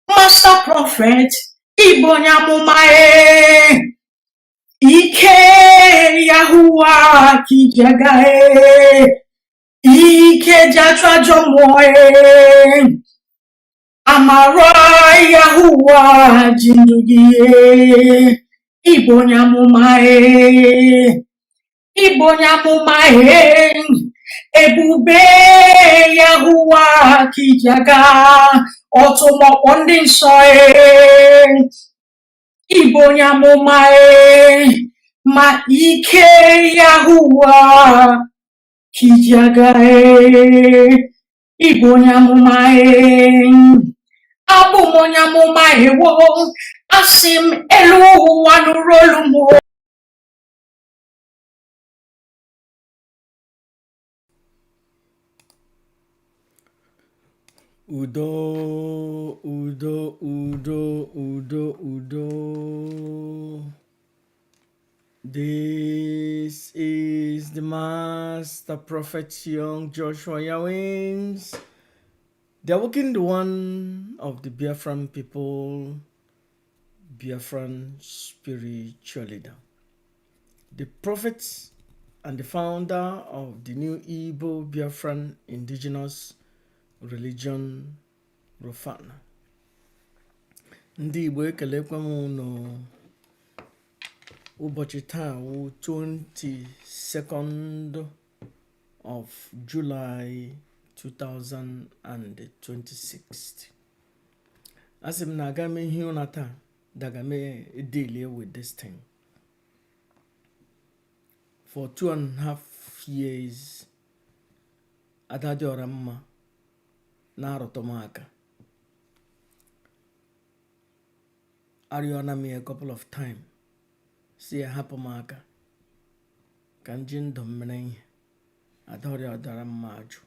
Master prophet, Ike Yahuwah kijagae, Ike jatra jomoe, Amara Yahuwah jindugie, Ibonyamumae, Ebube Yahuwah kijaga, Otumokondin soe, Ibonyamumae, ma ike Yahuwah kijagae, Ibonyamumae, Abumonyamumae wo, asim elu wanurolumo. Udo. This is the Master Prophet Young Joshua Yawins, the awakened one of the Biafran people, Biafran spiritual leader, the prophet and the founder of the new Igbo Biafran indigenous religion Rofana. Ndị Igbo ekelekwa m unu ụbọchị taa wụ 22nd of July 2026. Asị m na aga m ihe ụra taa daga me deal with this thing. For 2.5 years, Adadioranma na-arụtụ m aka. Arịọna m a couple of times si ya hapụ m aka ka m ji ndụ m mere ihe. Adadioranma ajụ.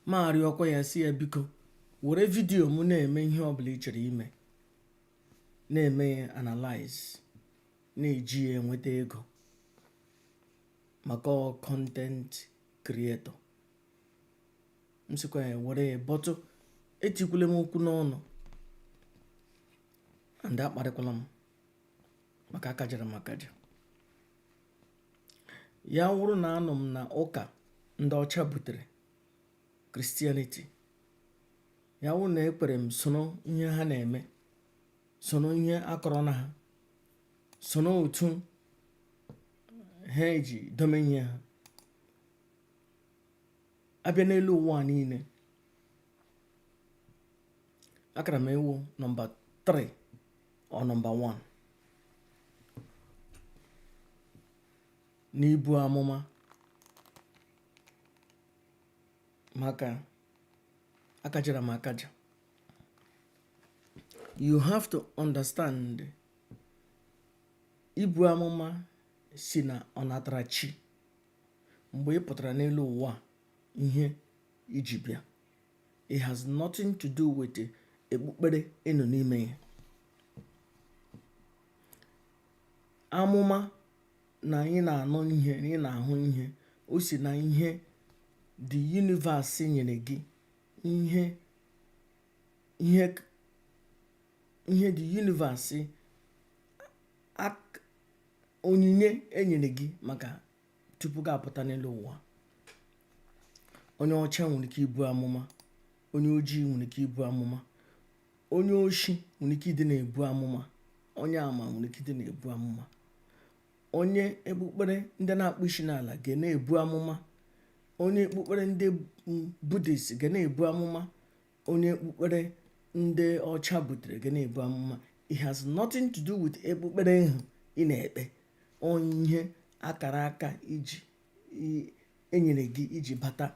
Ma arịọkwa ya si ya biko were vidio m na-eme ihe ọbụla ị chere ime, na-eme ya analyze, na-eji ya enweta ego maka content creator. M sịkwa ya were ya bọtụ etikwule m okwu n'ọnụ and akparịkwala m maka akajara m akaja. Ya wụrụ na anọ m na ụka ndị ọcha butere Christianity, ya wụ na ekpere m soro ihe ha na-eme, soro ihe akọrọ na ha, soro otu ha eji dome ihe ha. Abịa n'elu ụwa niile, akara m ewu nọmba 3 or nọmba 1 n'ibu amụma maka akajara m akaja. You have to understand, ibu amụma si na ọnatarachi mgbe ị pụtara n'elu ụwa ihe iji bịa. It has nothing to do with ekpukpere ịnọ n'ime ya. Amụma na ị na-anọ ihe, ị na-ahụ ihe, o si na ihe the universe nyere gị, ihe the universe onyinye enyere gị maka tupu gị apụta n'elu ụwa. Onye ọcha nwere ike ibu amụma, onye ojii nwere ike ibu amụma, onye oshi nwere ike ịdị na-ebu amụma, onye ama nwere ike ịdị na-ebu amụma, onye ekpukpere ndị na-akpụ isi n'ala ga na-ebu amụma, onye ekpukpere ndị Buddhist ga na-ebu amụma, onye ekpukpere ndị ọcha butere ga na-ebu amụma. It has nothing to do with ekpukpere ahụ ị na-ekpe. Onye akara aka iji enyere gị iji bata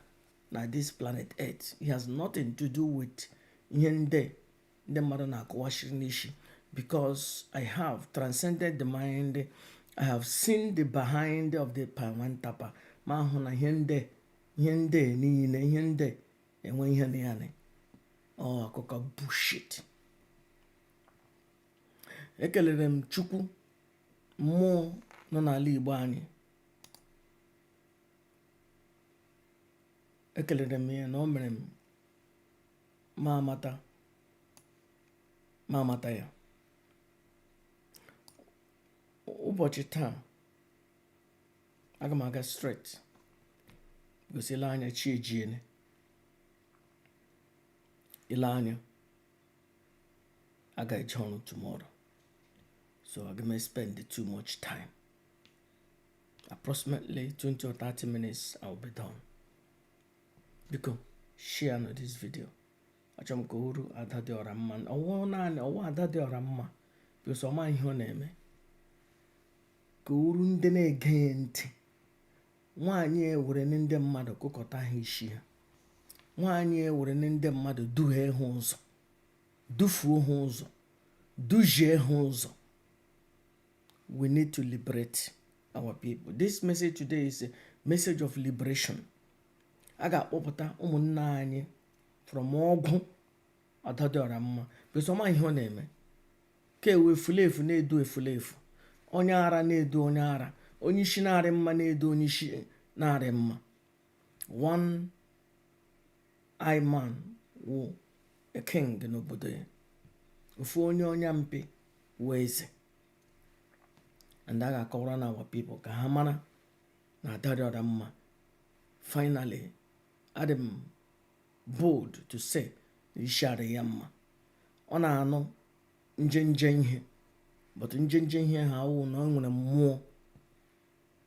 na this planet Earth. It has nothing to do with ihe ndị mmadụ na-akọwashiri n'isi. Because I have transcended the mind, I have seen the behind of the Pawantapa. Ma hụ na ihe ndị niile, ihe ndị enwe ihe na ya. Akụkọ bullshit. Ekelere m Chukwu, mmụọ nọ n'ala Igbo anyị. Ekelere m ya na o mere m ma amata ya. Ụbọchị taa aga m aga straight gosila anya chi ejiene. Ile anya aga eje ọrụ tomorrow, so I'm gonna spend too much time. Approximately 20 or 30 minutes I'll be done. Biko share no this video. Achọrọ m ka o ru Adadioranma. Ọwụ Adadioranma because ọma ihe ọ na-eme ka o ru ndị na-ege ya ntị. Nwaanyị ewere ndị mmadụ kụkọta ha isi ha. Nwaanyị ewere ndị mmadụ duhie ha ụzọ, dufuo ha ụzọ, dujie ha ụzọ. We need to liberate our people. This message today is a message of liberation. A ga-akpọpụta ụmụnna anyị from ọgwụ Adadioranma because ọma ihe ọ na-eme ka ewe efulefu na-edu efulefu, onye ara na-edu onye ara, onye isi na-arị mma na-edu onye isi na-arị mma. One eye man wụ a king n'obodo ya. Ofu onye mpi wụ eze. And a ga-akọwara na our people ka ha mara na Adadioranma finally Adam bold to say na isi arị ya mma. Ọ na-anụ nje ihe but njenje ihe ha wụ na o nwere mmụọ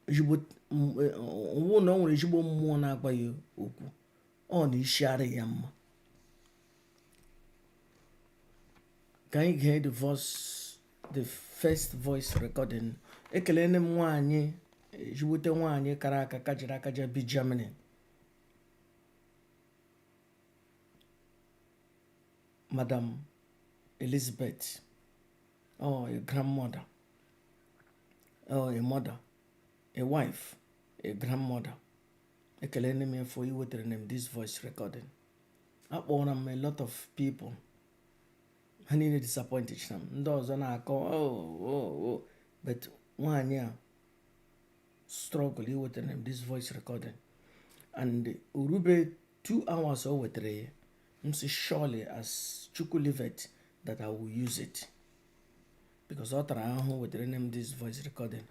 ezigbo wụ na o nwere ezigbo mmụọ na-agwa ya okwu. Ọ na isi adịghị ya mma. Ka anyị gee the first voice recording. Ekelene m nwaanyị ezigbote nwaanyị kara aka kajiri akaja bi Germany, Madam Elizabeth. Oh, a grandmother, oh, a mother, a wife, a grandmother. Ekelene m for you with the name this voice recording. Akpọrọ m a lot of people. Ha niile disappointed na m. Ndị ọzọ na-akọ oh, but nwaanyị a struggle iwetara m this voice recording, and urube 2 hours o wetara ya. M si surely as Chukwu leave it that I will use it, because ọ tara ahụ wetara m this voice recording.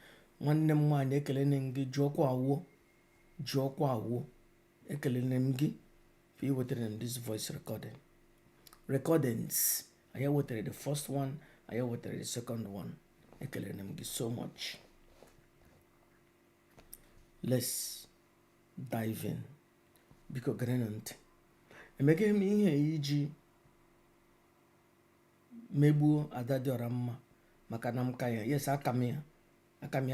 Nwanne m nwaanyị ekelene m gị, jụọkwa awụ ekelene m gị for iwetara m this voice recordings. I wetara the first one, I wetara the second one. Ekelene m gị so much. Let's dive in. Biko gere na ntị. Emege m ihe iji megbuo Adadioranma maka na m ka ya. Yes, aka m ya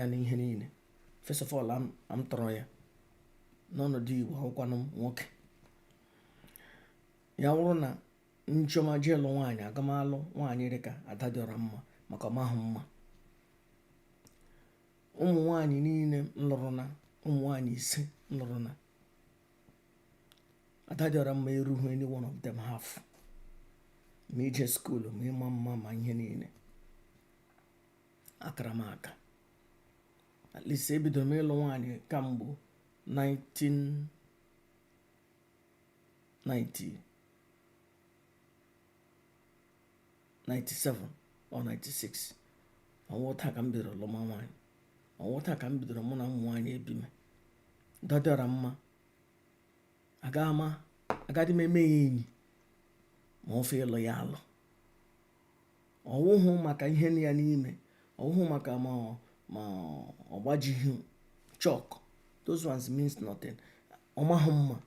na ihe niile. First of all, I'm tọrọ ya n'ọnọdụ Igbo akwụkwanụ m nwoke. Ya wụrụ na nchọma jelu nwaanyị agamalụ nwaanyị dịka Adadioranma maka ọmahụ mma. Ụmụ nwaanyị niile m lụrụ na ụmụ nwaanyị 5 m lụrụ na Adadioranma erughị any one of them half. Ma ije school ma ịma mma ma ihe niile akara m aka. At least ebidoro m ịlụ nwaanyị kamgbe 1997 or 96. Ọwụta ka m bidoro lụma nwaanyị. Ọwụta ka m bidoro mụ na ụmụ nwaanyị ebime. Adadioranma agaghị m eme ya enyi ma ofe ịlụ ya alụ. Ọwụhụ maka ihe ya n'ime, ọwụhụ maka ma ọgbajighị chalk. Those ones means nothing. Ọmahụ mma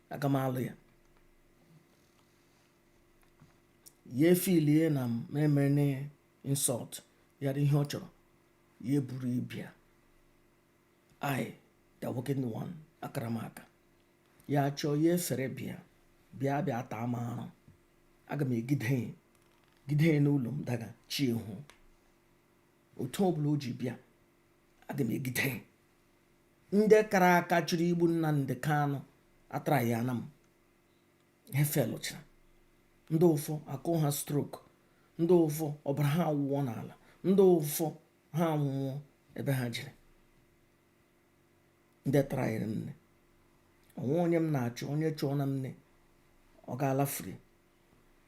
aga m alụ ya. Ya efilie na m emere insult ya dị ihe ọ chọrọ, ya eburu ibia. The working one, akara m aka. Ya chọọ ya efere bịa taa m arụ. Aga m egide n'ụlọ m daga chi ihu. Otu ọbụla o ji bịa, aga m egide. Ndị kara aka chụrụ igbu Nnamdi Kanu atara ya na m. He felụchara. Ndị ụfọ akụ ha stroke. Ndị ụfọ ọbara ha awụọ n'ala. Ndị ụfọ ha anwụọ ebe ha jiri. Ndị tara ya nne. Onwe onye m na-achọ, onye chọọ na nne, ọ gaala free.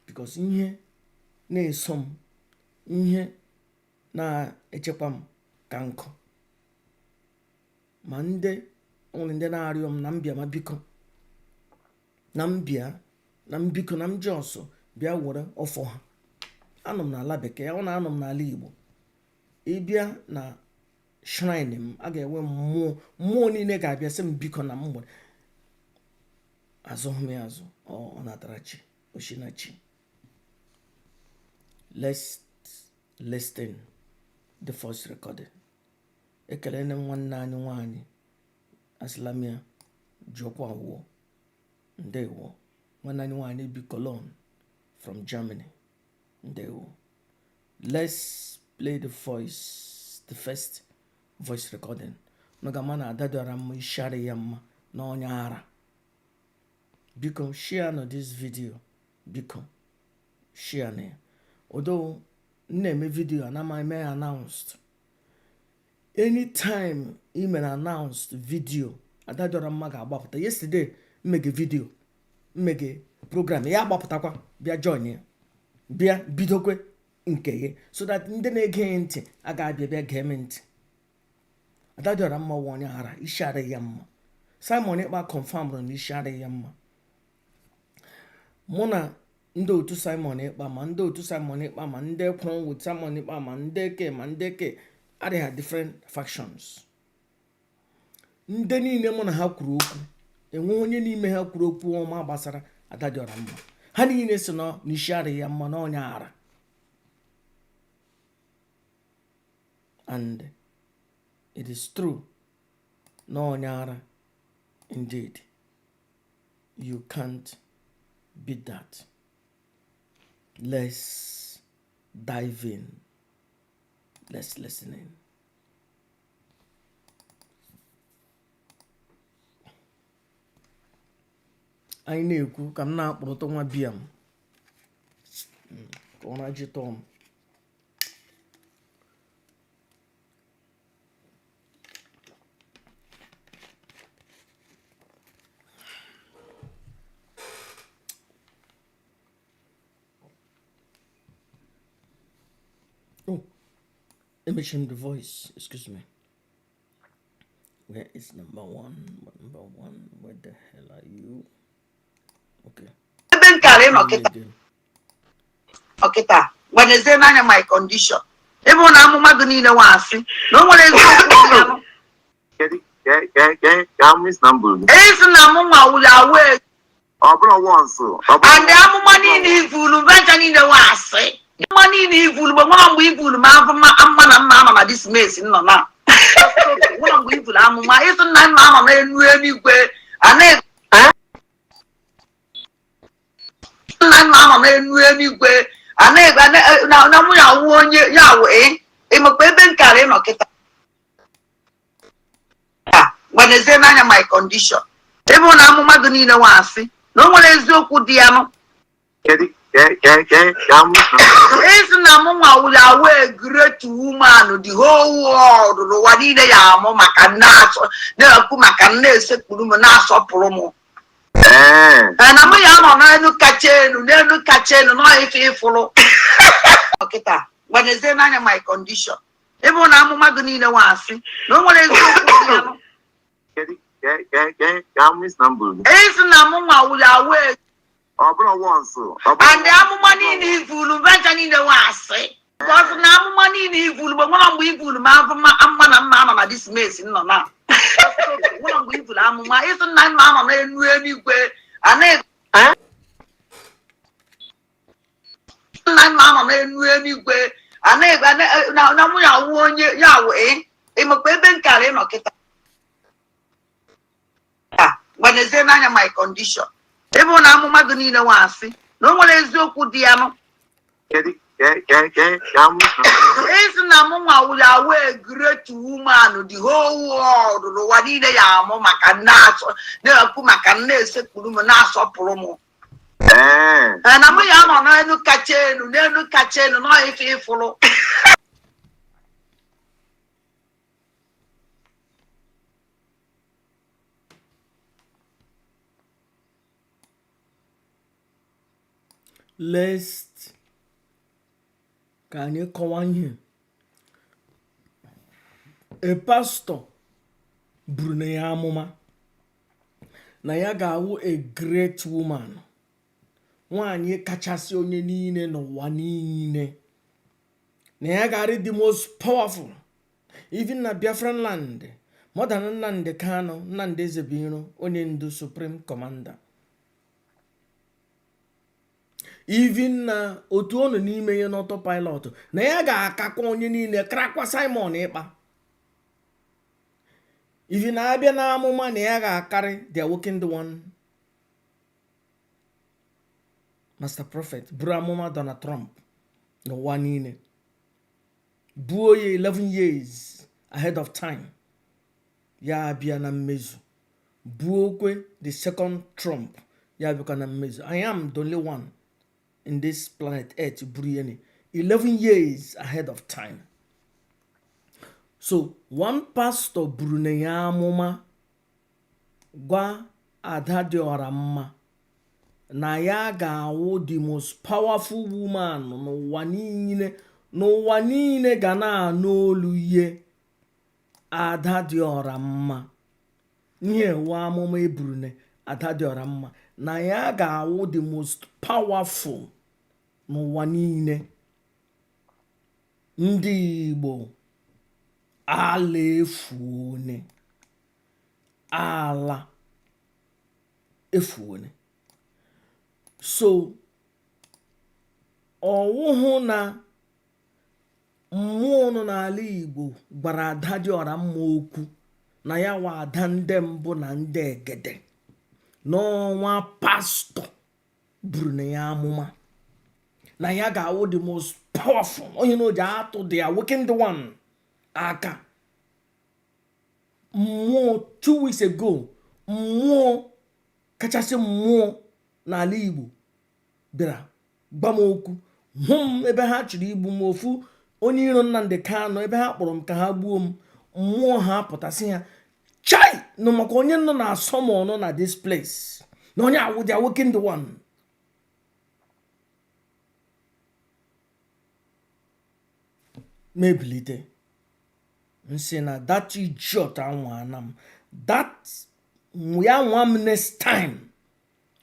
Because ihe na-eso m, ihe na-echekwa m ka nkụ. Ma ndị na-arịọ m na mbịa ma biko, na mbiko na mjọsụ bịa were ọfọ ha. Anọ m n'ala bekee, ọ na-anọ m n'ala Igbo. Ịbịa na shrine m, a ga-enwe mmụọ niile ga-abịa sị m biko na m gbere. Azụghị m ya azụ, ọ natara chi, oshinachi. Let's listen the first recording. Ekelene nwanne anyị nwaanyị Aslamia jụọkwa awụọ. Ndewo. Nwanne anyị nwaanyị bi Cologne from Germany. Ndewo. Let's play the first voice recording. Nọgama na Adadioranma ishari ya mma na onye ara. Biko share no this video. Biko share na ya. Although na-eme video anama eme announced. Anytime email announced video, Adadioranma ga-agbapụta. Yesterday mmege video, mmege program ya agbapụtakwa bịa join ya. Bịa bidokwe nke ya, so that ndị na-ege ntị aga-abịa bịa gee m ntị. Adadioranma wụ onye ara, isi adịghị ya mma. Simon Ekpa confirm na isi adịghị ya mma. Mụ na ndị otu Simon Ekpa ma ndị otu Simon Ekpa ma ndị kwụrụ with Simon Ekpa ma ndị ke adịghị different factions. Ndị niile mụ na ha kwuru okwu enwe onye n'ime ha kwuru okwu ọma gbasara Adadioranma. Ha niile si na n'isi adịghị ya mma na onye ara. And it is true na onye ara indeed. You can't beat that. Let's dive in. Let's listen in. Anyị na-ekwu ka m na-akpụrụta nwa biya m ka ọ na-ajị tọọ m. Oh, let me change the voice. Excuse me. Where is number one? Number one, where the hell are you? Okay. Okay, when is there my condition? Even I'm not going to want no one is Miss Number. It's Namuma will away. Once. And the money in evil, venture in the was. Money in evil, but one we will mamma this mess in no now. One we will Amuma isn't none mamma anyway. And Mamma anyway. And now we are one year Yahweh. I'm a baby carrying a kita. When is there my condition? Even I'm not going to want no one is so good, Diamo. It's Namuma will away great woman, the whole world, the one in the Yamo, Macanaso, the Pumacanes, Pulumanas promo. And I'm not catching, never catching, no if you follow. Okay, when is there my condition? Even I'm not going to want no one is so Miss Number. It's Namuma will away. Once. And the money in evil, venture in the was. Because now money in evil, but one we will mamma this mess in no now. One we will Amuma isn't nine mamma anyway. And nine mamma anyway. And now we are one year Yahweh. I'm a baby carrying a kita. When is there my condition? Even I'm not going to want no one is so good, Diamo. It's Namuma will away great woman, the whole world, the one in the Yamo, Macanaso, the Pumacanes, Pulumanas promo. And I'm not catching, never catching, no if you follow. Let's can you come on here? A pastor Brunei amụma na ya ga-awụ a great woman, nwanyị kachasị onye niile n'ụwa niile, na ya ga-arị the most powerful even na Biafran land, more than Nnamdi Kanu, Nnamdi Ezebiro, onye ndu supreme commander. Even na otu ọnụ n'ime ya n'autopilot, na ya ga-akakwa onye niile krakwa Simon Ekpa. Even na abịa na amụma na ya ga-akarị their working one Master Prophet buru amụma Donald Trump n'ụwa niile, buo ya 11 years ahead of time, ya abịa na mmezu, buokwe the second Trump, ya abịakwa na mmezu. I am the only one in this planet Earth buru 11 years ahead of time. So one pastor buru na ya amụma gwa Adadioranma na ya ga-awụ the most powerful woman n'ụwa niile ga na-anụ olu ihe Adadioranma. Ihe wa amụma eburu na Adadioranma na ya ga-awụ the most powerful n'ụwa niile. Ndị Igbo ala efuone, ala efuone. So ọwụhụ na mmụọ nọ n'ala Igbo gwara Adadioramma okwu na ya wa ada ndị mbụ na ndị egede, n'ọnwa pastọ buru na ya amụma na ya ga-awụ the most powerful, onye na oji atụ dị ya awakened one aka. Mmụọ 2 weeks ago, mmụọ kachasị mmụọ n'ala Igbo bịara gba m okwu, hụ m ebe ha chọrọ igbu m. Ofu onye iro Nnamdi Kanu, ebe ha kpọrọ m ka ha gbuo m, mmụọ ha pụtasị ya chai nọ maka onye nọ na asọmọnụ na this place, na onye awụdị awakened one. Mebilite nsị na that idiot anwa anam, that ya nwa m next time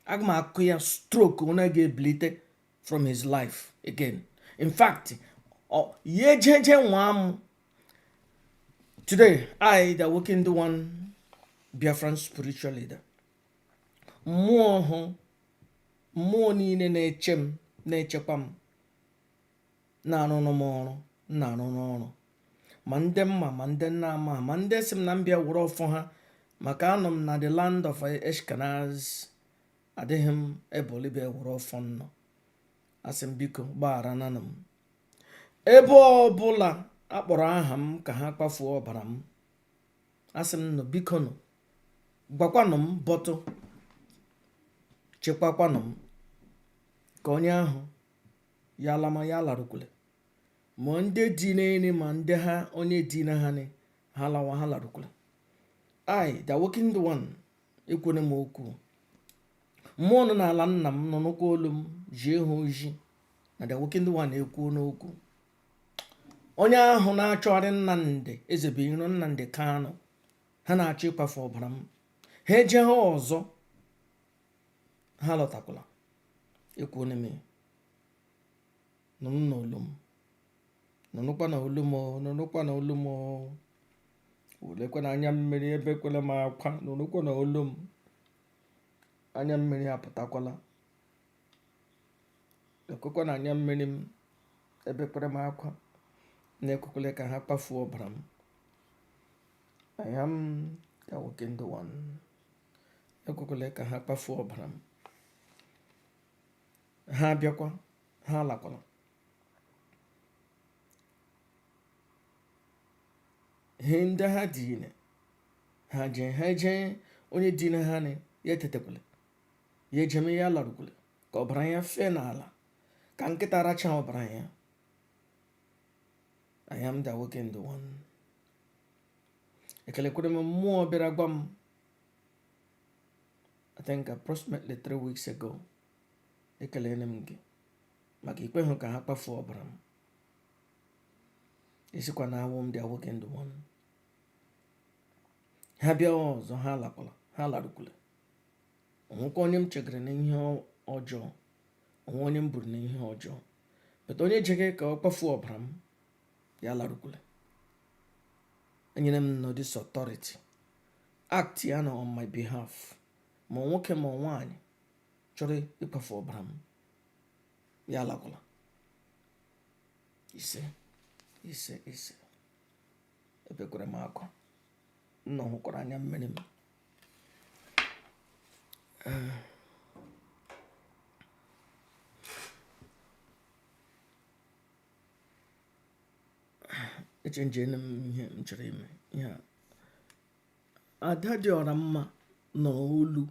aga m akụ ya stroke, onye ga-ebilite from his life again. In fact, ye jeje nwa m today, I the working the one Biafran spiritual leader, mmụọ hụ mmụọ niile na-eche m na-echekwa m na-arụ n'ọrụ na-arụ n'ọrụ, ma ndị mma ma ndị nna ama, ma ndị si m na mbịa were ọfọ ha maka anọ m na the land of Ashkenaz, adịghị m ebe olibia were ọfọ nnọ. Asị m biko gbaghara nana m. Ebe ọbụla akpọrọ aha m ka ha kpafuo ọbara m, asị m nọ biko nọ gwakwanụ m bọtụ, chekwakwanụ m ka onye ahụ ya lama ya larukwule, ma ndị dị n'ene ma ndị ha onye dị na ha ne ha lawa ha larukwule. I the working the one ekwene m okwu. Mmụọ nọ n'ala nna m nọ n'ụkwụ olu m ji ha oji na the working the one ekwu n'okwu. Onye ahụ na-achọgharị Nnamdi Ezebiro Nnamdi Kanu, ha na-achọ ịkwafu ọbara m, ha eje ha ọzọ, ha lọtakwala. Ekwu n'ime nọ n'olu m, nọnụkwa na olu m, nọnụkwa na olu m, olekwa na anya mmiri ebe kwele m akwa, nọnụkwa na olu m, anya mmiri apụtakwala, ekwekwa na anya mmiri m ebe kwere m akwa, na-ekwekwele ka ha kpafuo ọbara m. I am the working one. Ekwekwele ka ha kpafuo ọbara m. Ha abịakwa, ha alakwala. Ihe ndị ha dine ha je onye dine ha ne ya etetekwele, ya ejeme ya larukwele, ka ọbara ya fee n'ala ka nkịta racha ọbara ya. I am the working one. Ekelekwere m mmụọ bịara gwa m, I think approximately 3 weeks ago, ekelene m gị maka ikpe hụ ka ha kpafuo ọbara m. Esikwa na awụ m the working one. Ha bịa ọzọ, ha alakwala, ha larukwule. Onwekwa onye m chegara na ihe ọjọọ, onwe onye m buru na ihe ọjọọ, but onye jege ka ọ kpafuo ọbara m, ya larukwule. Enyere m no this authority, act ya na on my behalf, ma nwoke ma nwaanyị chọrọ ịkpafu ọbara m, ya lakwala. Ise ebekwara m akwa, nna hụkwara anya mmiri m. Echenjene m ihe m chọrọ ime. Ihe Adadioramma nọ olu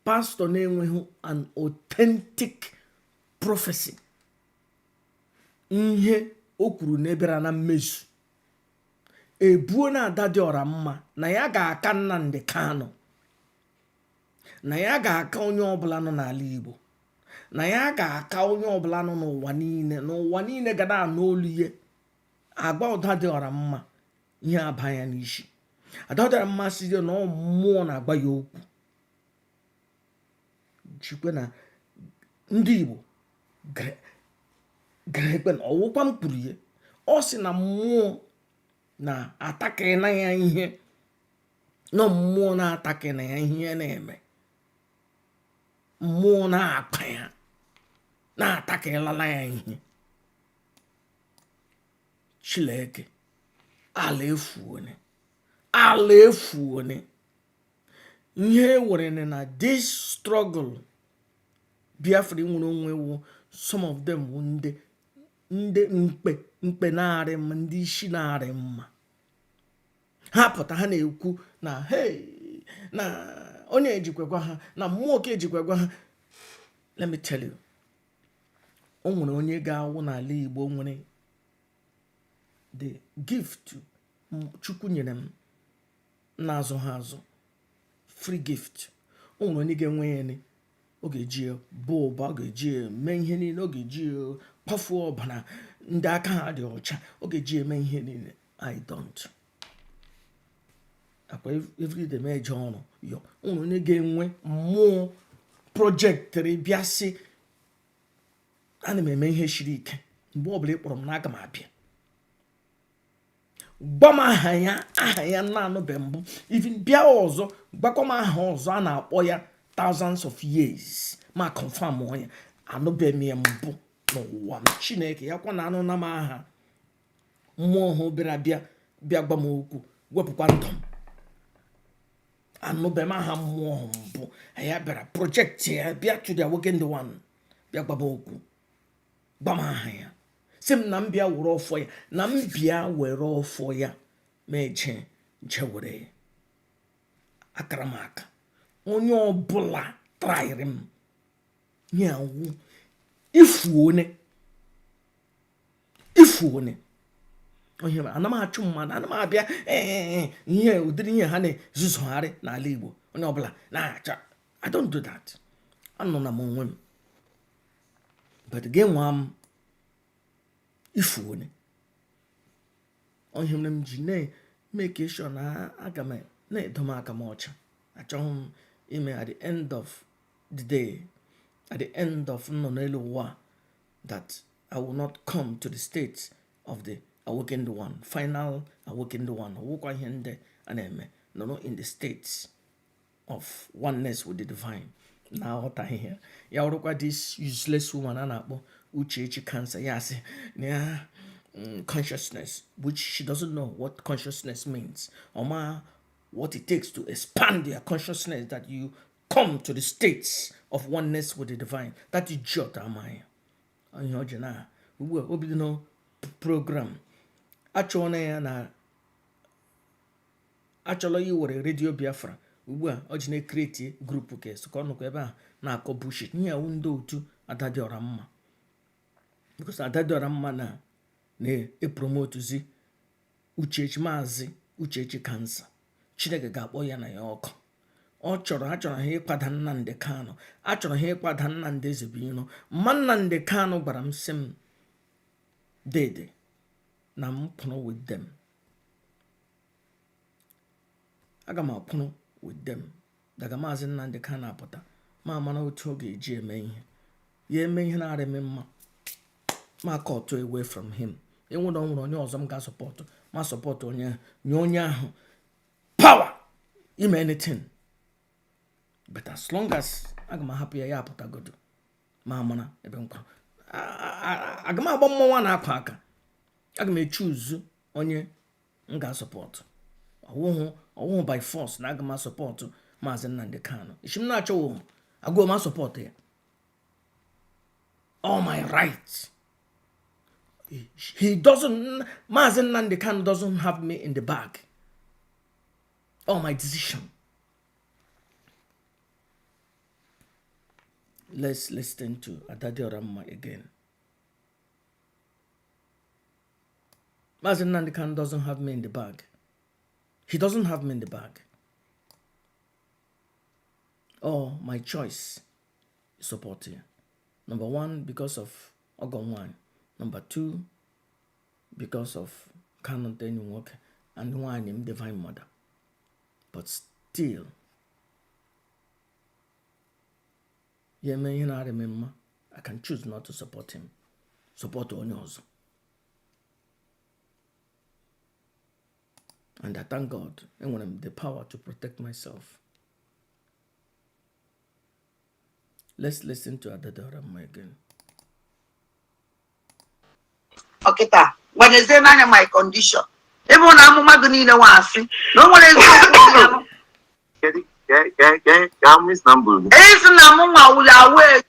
pastọ na-enweghị an authentic prophecy, ihe o kwuru na ebere na mmezu. Ebuo na Adadioramma na ya ga-aka Nnamdi Kanu, na ya ga-aka onye ọbụla nọ n'ala Igbo, na ya ga-aka onye ọbụla nọ n'ụwa niile ga na-anụ olu ihe agba Adadioramma ihe aba ya n'isi. Adadioranma sị na ọ mmụọ na-agba ya okwu. Jikwe na ndị Igbo gara ekpe na ọwụkwa m kwuru ya. Ọ sị na mmụọ na-atakịrị na ya ihe, na mmụọ na-atakịrị na ya ihe na-eme, mmụọ na-akpa ya, na-atakịrịlala ya ihe. Chileke ala efuone, ala efuone. Ihe were na this struggle Biafra nwere onwe wu, some of them wu ndị mkpe na-arị mma, ndị isi na-arị mma. Ha pụta ha na-ekwu na hey, na onye ejikwekwa ha, na mmụọ ka ejikwekwa ha. Let me tell you, o nwere onye ga-awụ n'ala Igbo nwere the gift Chukwu nyere m na-azụ ha azụ, free gift. O nwere onye ga-enwe ya ni, ọ ga-eji bụ ụba, ọ ga-eji mee ihe niile, ọ ga-eji kpafuo ọbara ndị aka ha dị ọcha, ọ ga-eji eme ihe niile. I don't. Akwa everyday meje ọrụ yo. O nwere onye ga-enwe mmụọ projektịrị bịa sị ana m eme ihe siri ike, mgbe ọbụla ị kpọrọ m n'aka m abịa. Gwa m aha ya na-anụbe mbụ, even bịa ọzọ gbakwa m aha ọzọ a na-akpọ ya thousands of years ma confirm onye anụbe m ya mbụ n'ụwa m. Chineke ya kwa na anụ na m aha mmụọ ha bịara bịa gwa m okwu, wepụkwa ndụ m. Anụbe m aha mmụọ mbụ, ya bịara project ya bịa to the awakened one, bịa gwa m okwu, gwa m aha ya, sị m na m bịa were ọfọ ya, na m bịa were ọfọ ya meje were akara m aka. Onye ọbụla traịrị m nye awụ ifuone. Onye ana m achụ mmadụ, ana m abịa ihe ụdịrị ihe ha na-ezuzugharị n'ala Igbo. Onye ọbụla na-acha, I don't do that. Anọ na m onwe m, but gị nwa m ifuone. Onye m ji na-make sure na aga m na-edo m aka m ọcha. Achọghị m ime at the end of the day, at the end of nọ n'elu ụwa, that I will not come to the state of the awakened one, final awakened one. Ọwụkwa ihe ndị a na-eme nọ in the states of oneness with the divine. Na aghọta ihe ya wụrụkwa this useless woman a na-akpọ Uchechi cancer. Ya sị na consciousness, which she doesn't know what consciousness means, or what it takes to expand your consciousness, that you come to the states of oneness with the divine. That is idiot amaya. Onye oje na ugbu a obido no program achọna ya na achọla yi were Radio Biafra. Ugbu a o ji na create group ke so ko nnukwu ebe a na-akọ bullshit. Nye awu ndị otu Adadioranma, because Adadioranma na-epromotuzi Uchechi, Maazị Uchechi cancer. Chineke ga-akpọ ya na ya ọkụ. Achọrọ ha ịkwada Nnamdi Kanu, achọrọ ha ịkwada Nnamdi Ezebiro. Ma Nnamdi Kanu gwara m sị m dede na m pụrụ with them. Aga m apụrụ with them. Daga Maazị Nnamdi Kanu apụta, ma mana otu ọ ga-eji eme ihe, ya eme ihe na-arị m mma, ma cut away from him. Enwere onye ọzọ m ga-asọpọtụ, ma sọpọtụ onye ahụ power ime anything. But as long as aga m ahapụ ya apụtagodo, ma mana ebe nkwa aga m agba mmọnwa na-akwa aka. Aga m echuzu onye m ga-asọpọtụ. Ọwụhụ by force na aga m asọpọtụ Maazị Nnamdi Kanu. Ishi m na-achọwo agụọ m asọpọtụ ya. All my rights. Maazị Nnamdi Kanu doesn't have me in the bag. All my decision. Let's listen to Adadioranma again. Maazị Nnamdi Kanu doesn't have me in the bag. He doesn't have me in the bag. Oh, my choice is support here. Number one, because of Ogonwan. Number two, because of Kanu Tenyu Walker and Wanyim Divine Mother. but still I can choose not to support him, support onye ọzọ. And I thank God and when I'm the power to protect myself. Let's listen to Adadioranma again. Okay, when is there my condition? Even I'm Magunina Wasi. No one is Miss number. Is Namuma will away.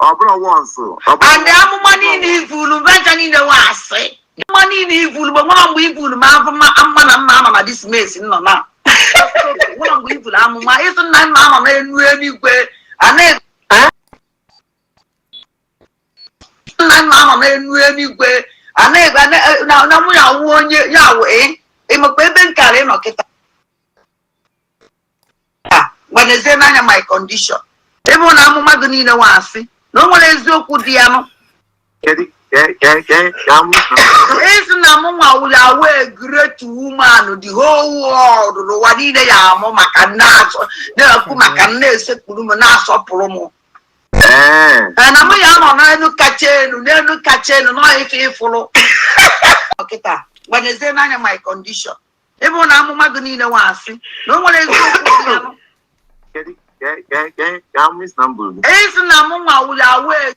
Obro once. And the money in evil, venture in the Wasi. Money in evil, but one we will, Mamma, this mess in Nana. One we will, Amma, isn't my mamma anywhere. And Mamma anywhere. And now we are one year Yahweh. In a baby carry no kita. When is there my condition? Even I'm Magunina Wasi. No one is so good, Diano. Isn't Namuma will away great woman, the whole world, what either Yamma Cananas, the Kumacanes, Kumanas or Promo. And I'm no catching, no catching, no if you follow. Okay, when is there my condition? Even I'm Magunina Wasi. No one is Miss number. Isn't Namuma will away.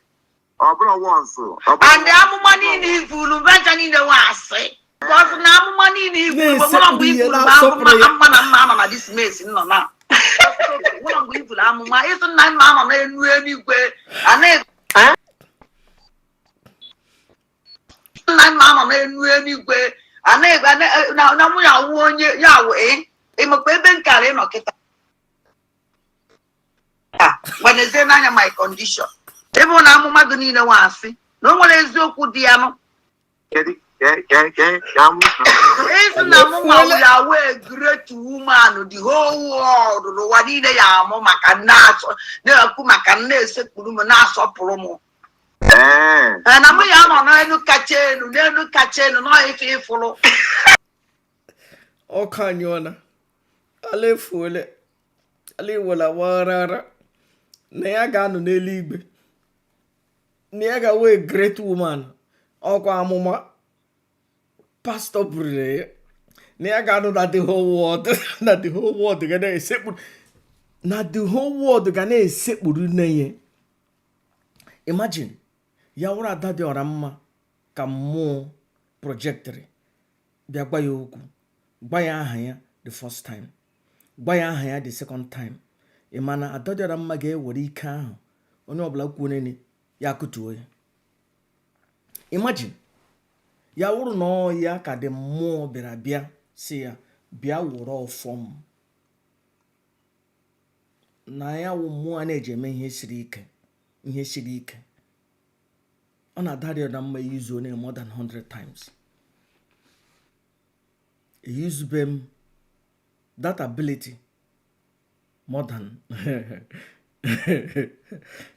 Obro once. And the money in evil, venture in the Wasi. Because now money in evil, we will Mamma, this mess in Nana. One we will Amma, isn't my mamma anywhere. And my mamma anywhere. And now we are one year Yahweh. In a baby carry no kita. When is there my condition? Even I'm Magunina Wasi. No one is so good, Diano. Isn't Namuma Yahweh great woman, the whole world, what either Yamma Cananas, the Kumacanes, Kumanas or Promo. And I'm no catching, no if you follow. O kanyona. Ale fule. Ale wala warara. Neaga no n'eluigwe. Neaga we great woman. Ọkwa amụma. Pastor Brule. Neaga no that the whole world. That the whole world gana esekpuru. Na the whole world gana esekpuru neye. Imagine. Ya wura Adadioranma ka mmụọ projectory. Bịa gwa ya okwu. Gwa ya aha ya the first time. Gwa ya aha ya the second time. Imana Adadioranma ga-ewere ike ahụ. Onye ọbụla kwuo nene ya kutuo ya. Imagine. Ya wụrụ na ya ka dị mmụọ bịara bịa si ya bịa wụrụ ọfọm. Na ya wụ mmụọ na-eji eme ihe siri ike. Ihe siri ike. Ọ na Adadioranma use onye more than 100 times. He used them that ability more than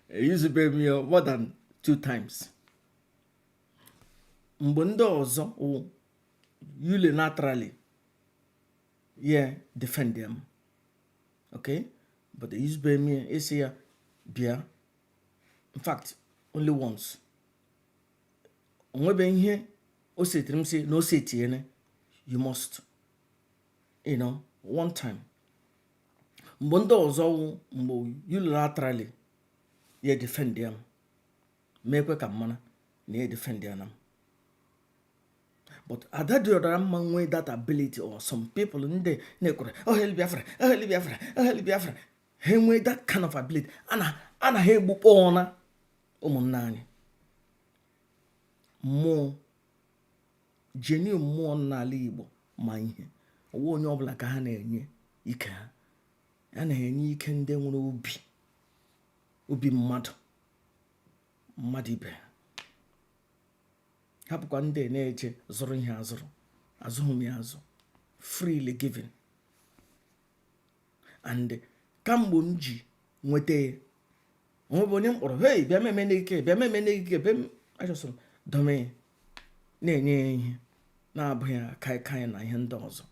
he used them more than 2 times. Mgbe ndị ọzọ unilaterally defend them. Okay? But they use them here, bịa. In fact, only once. Onwebe ihe o setiri m sị na o setiene, you must, one time. Mgbe ndị ọzọ mgbe unilaterally defend them. Mekwe ka mmana na defend them. But Adadioranma nwee that ability, or some people ndị na-ekwere hell Biafra, hell Biafra, hell Biafra. Ha nwee that kind of ability. Ana ha egbukpọ ọna ụmụnne anyị. Mmụọ genuine mmụọ n'ala Igbo ma ihe. Ọwụ onye ọbụla ka ha na-enye ike ha. Ya na-enye ike ndị nwere obi mmadụ ibe ha. Ha bụkwa ndị na-eje zụrụ ihe azụrụ. Azụghị m ya azụ. Freely giving. And kamgbe m ji nweta ya. Onwebe onye mkpọrọ, hey, bịa meme n'ike, bịa meme n'ike, ajọsụrụ dome na-enye ya ihe na-abụghị akaịkaị na ihe ndị ọzọ.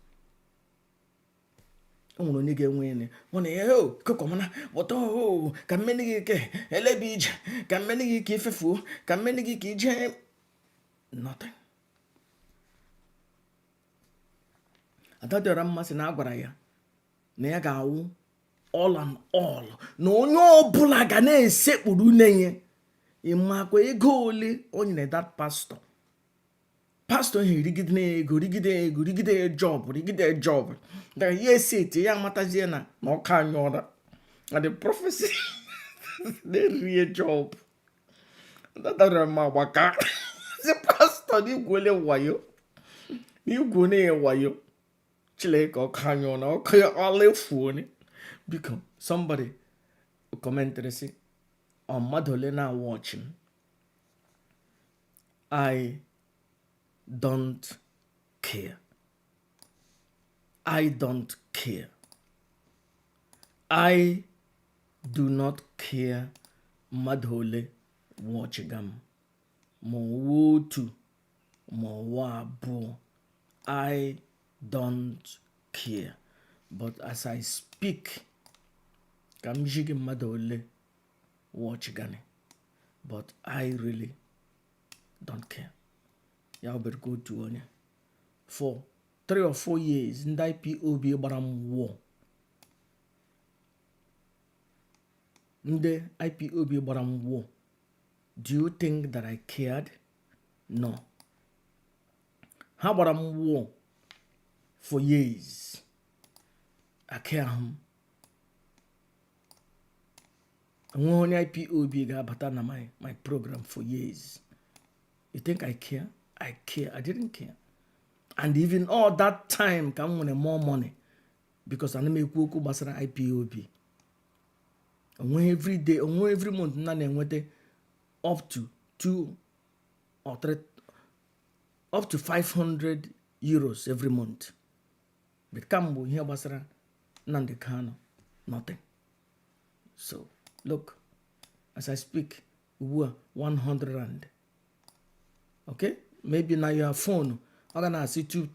onwere onye ga-enwe ene mana o kokomana bọta o ka mmeni gị ke elebe ije ka mmeni gị ka ifefuo ka mmeni gị ka ije nothing. Adadioranma sị na a gwara ya na ya ga-awụ all and all na onye ọbụla ga na-esekpuru nne ya ịmakwa ego ole o nyere that pastor ahụ rigide job that yes it ya amatazie na ọka anyị ọra and the prophecy na-erie job. Adadioranma gbaka si pastor n'igwele wayo n'igwe na-ewayo Chile or canyon or olive phone because somebody commented say on Madolena watching. I don't care. I don't care. I do not care. Madhole watching mo wotu mo wabo. I don't care. But as I speak, I'm jiggy madole watch gani. But I really don't care. Y'all better go to on for 3 or 4 years in the IPOB baram war. In the IPOB baram war. Do you think that I cared? No. How about war? For years, I care him. When IPOB got but na my program for years. You think I care? I care. I didn't care. And even all that time come with more money because I make kuku basara IPOB. And when every day, when every month, na up to 2 or 3, up to 500 euros every month. But Kambo here basara Nandekano, nothing. So look, as I speak, we were 100 rand. Okay? Maybe now your phone, I'm gonna see 2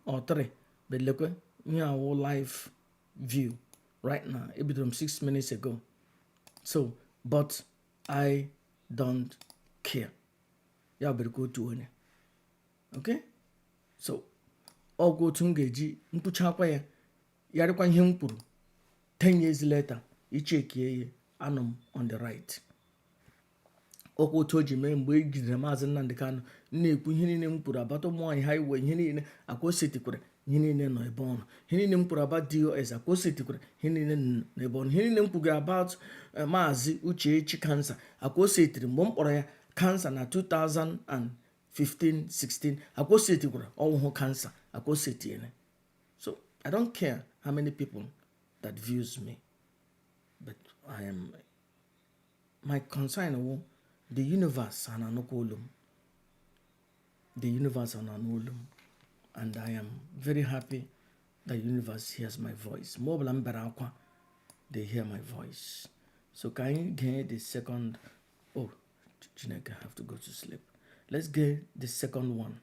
or 3. But look, we are all live view right now. It became 6 minutes ago. So, but I don't care. You better go to one. Okay? So ọgwụ otu m ga-eji mkpuchakwa ya yarịkwa ihe m kwuru 10 years later ichekie ya anọ m on the right. Ọkwa otu o ji mee mgbe e gidere Maazị Nnamdi Kanu na-ekwu ihe niile m kwuru abata ụmụnwaanyị highway ihe niile akosetikwara ihe niile nọ ebe ọnụ ihe niile m kwuru about DOS akosetikwara ihe niile nọ ebe ọnụ ihe niile m kwuru about Maazị Uchechi cancer akosetiri mgbe m kpọrọ ya cancer na 2015-16 akosetikwara ọnwụhụ cancer akosetiene. So I don't care how many people that views me, but my concern the universe and anokolum. The universe and anolum. And I am very happy the universe hears my voice. Mobile Barakwa, they hear my voice. So can you get the second? Oh, Chineke, I have to go to sleep. Let's get the second one.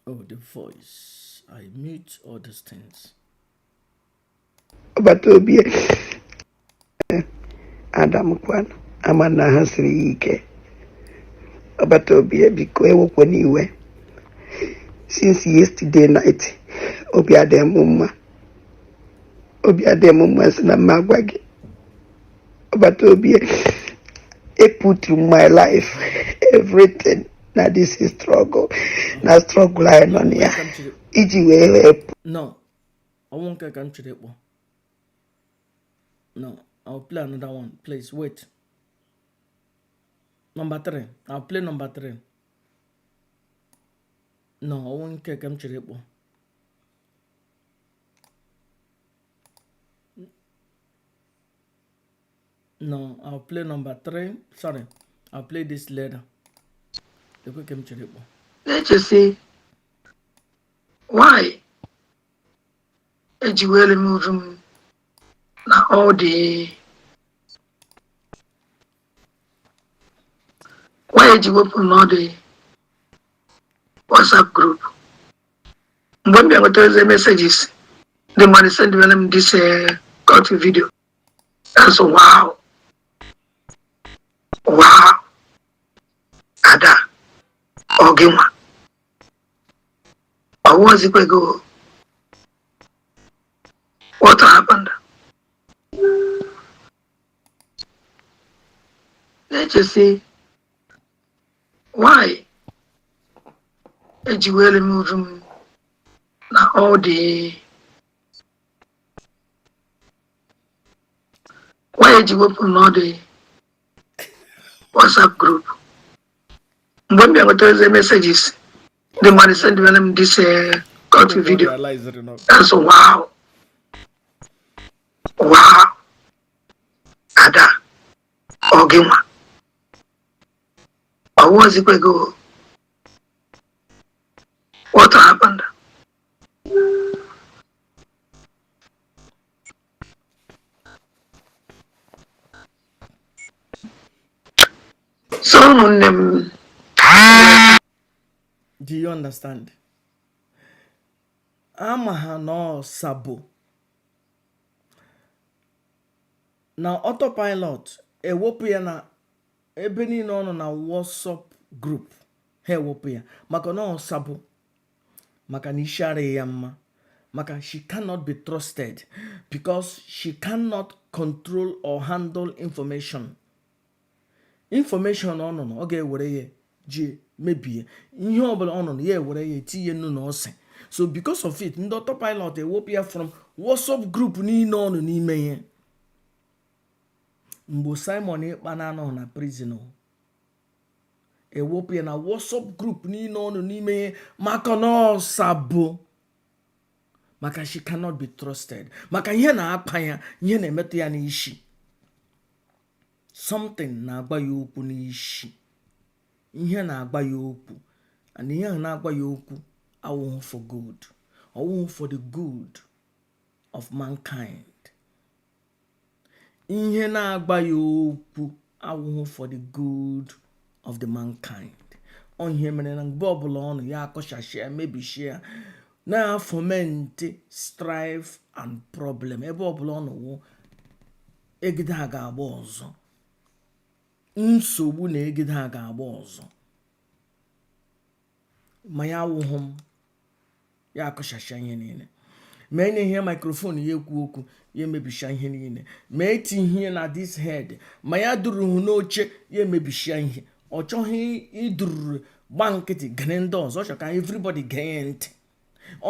Oh, the voice. I mute all these things. But to be Adam Kwan, Amana Hasri Ike. But to be a big way since yesterday night. Obiademumma na-agwa. But to be a put in my life everything. Now this is struggle. Now struggle I on here. No, I won't get come to that one. No, I'll play another one. Please wait. Number 3. I'll play number 3. No, I won't get come to that one. No, I'll play number 3. Sorry, I'll play this later. Let's just say, why? Eji wele move now. all the why did you open all the WhatsApp group? When we got the messages, the man sent them this cut video. That's wow. Ada Ogima. I was it go? What happened? Let's just say why did you really move him now all the why did you open all the WhatsApp group? When we got the messages, the man sent them this cut video. That's wow. Ada Ogima. I was it go? What happened? Some them. Do you understand? Adadioranma Sabo. Now autopilot ewepụ ya na ebe niile ọ nọ na WhatsApp group ha ewepụ ya maka na ọ Sabo maka na isi ara ya mma maka she cannot be trusted because she cannot control or handle information ọ nọ ọ ga-ewere ya ji mebie ihe ọbụla ọ nọ ya ewere ya tinye nnu na ose. So because of it ndị autopilot ewepụ ya from WhatsApp group niile ọ nọ n'ime ya. Mgbe Simon Ekpa na-anọ na prison ewepụ ya na WhatsApp group niile ọ nọ n'ime ya maka na ọ Sabo maka she cannot be trusted maka ihe na-akpa ya ihe na-emetụ ya n'isi something na-agba ya okwu n'isi ihe na-agba ya okwu and ihe na-agba ya okwu awụghị for good ọwụghị for the good of mankind. Ihe na-agba ya okwu awụghị for the good of the mankind. Ihe mere na mgbe ọbụla ọnụ ya akọchashia mebishia na foment strife and problem ebe ọbụla ọnụ wụ egide ha ga-agba ọzọ nsogbu na egide ha ga-agba ọzọ ma ya awụghị m ya akọchashia ihe niile ma enye ihe microphone ya ekwu okwu ya emebisha ihe niile ma eti ihe na this head ma ya duru n'oche ya emebisha ihe ọ chọghị iduru gba nkịtị gane ndị ọzọ chọ ka everybody gee ntị.